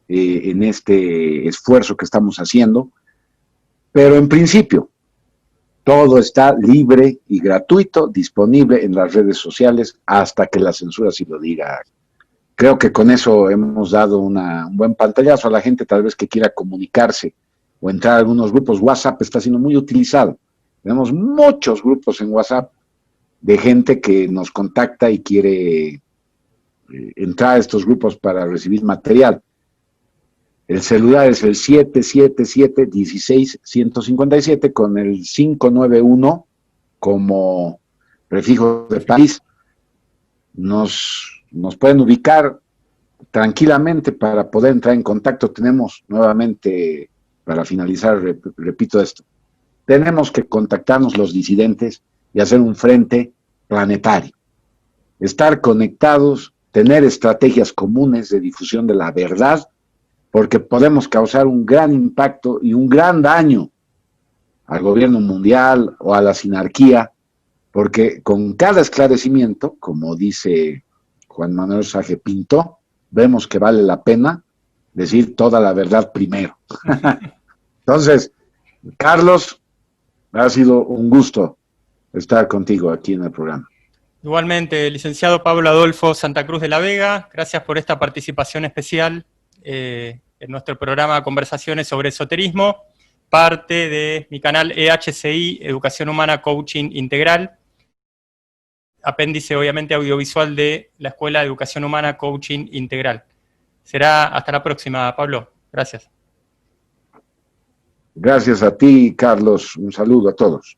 en este esfuerzo que estamos haciendo, pero en principio todo está libre y gratuito, disponible en las redes sociales hasta que la censura sí lo diga. Creo que con eso hemos dado un buen pantallazo a la gente, tal vez que quiera comunicarse o entrar a algunos grupos. WhatsApp está siendo muy utilizado. Tenemos muchos grupos en WhatsApp de gente que nos contacta y quiere entrar a estos grupos para recibir material. El celular es el 777-16-157 con el 591 como prefijo de país. Nos pueden ubicar tranquilamente para poder entrar en contacto. Tenemos nuevamente, para finalizar, repito esto, tenemos que contactarnos los disidentes y hacer un frente planetario. Estar conectados, tener estrategias comunes de difusión de la verdad, porque podemos causar un gran impacto y un gran daño al gobierno mundial o a la sinarquía, porque con cada esclarecimiento, como dice Juan Manuel Sage Pinto, vemos que vale la pena decir toda la verdad primero. Entonces, Carlos, ha sido un gusto estar contigo aquí en el programa. Igualmente, licenciado Pablo Adolfo Santa Cruz de la Vega, gracias por esta participación especial en nuestro programa Conversaciones sobre Esoterismo, parte de mi canal EHCI, Educación Humana Coaching Integral, apéndice obviamente audiovisual de la Escuela de Educación Humana Coaching Integral. Será hasta la próxima, Pablo. Gracias. Gracias a ti, Carlos. Un saludo a todos.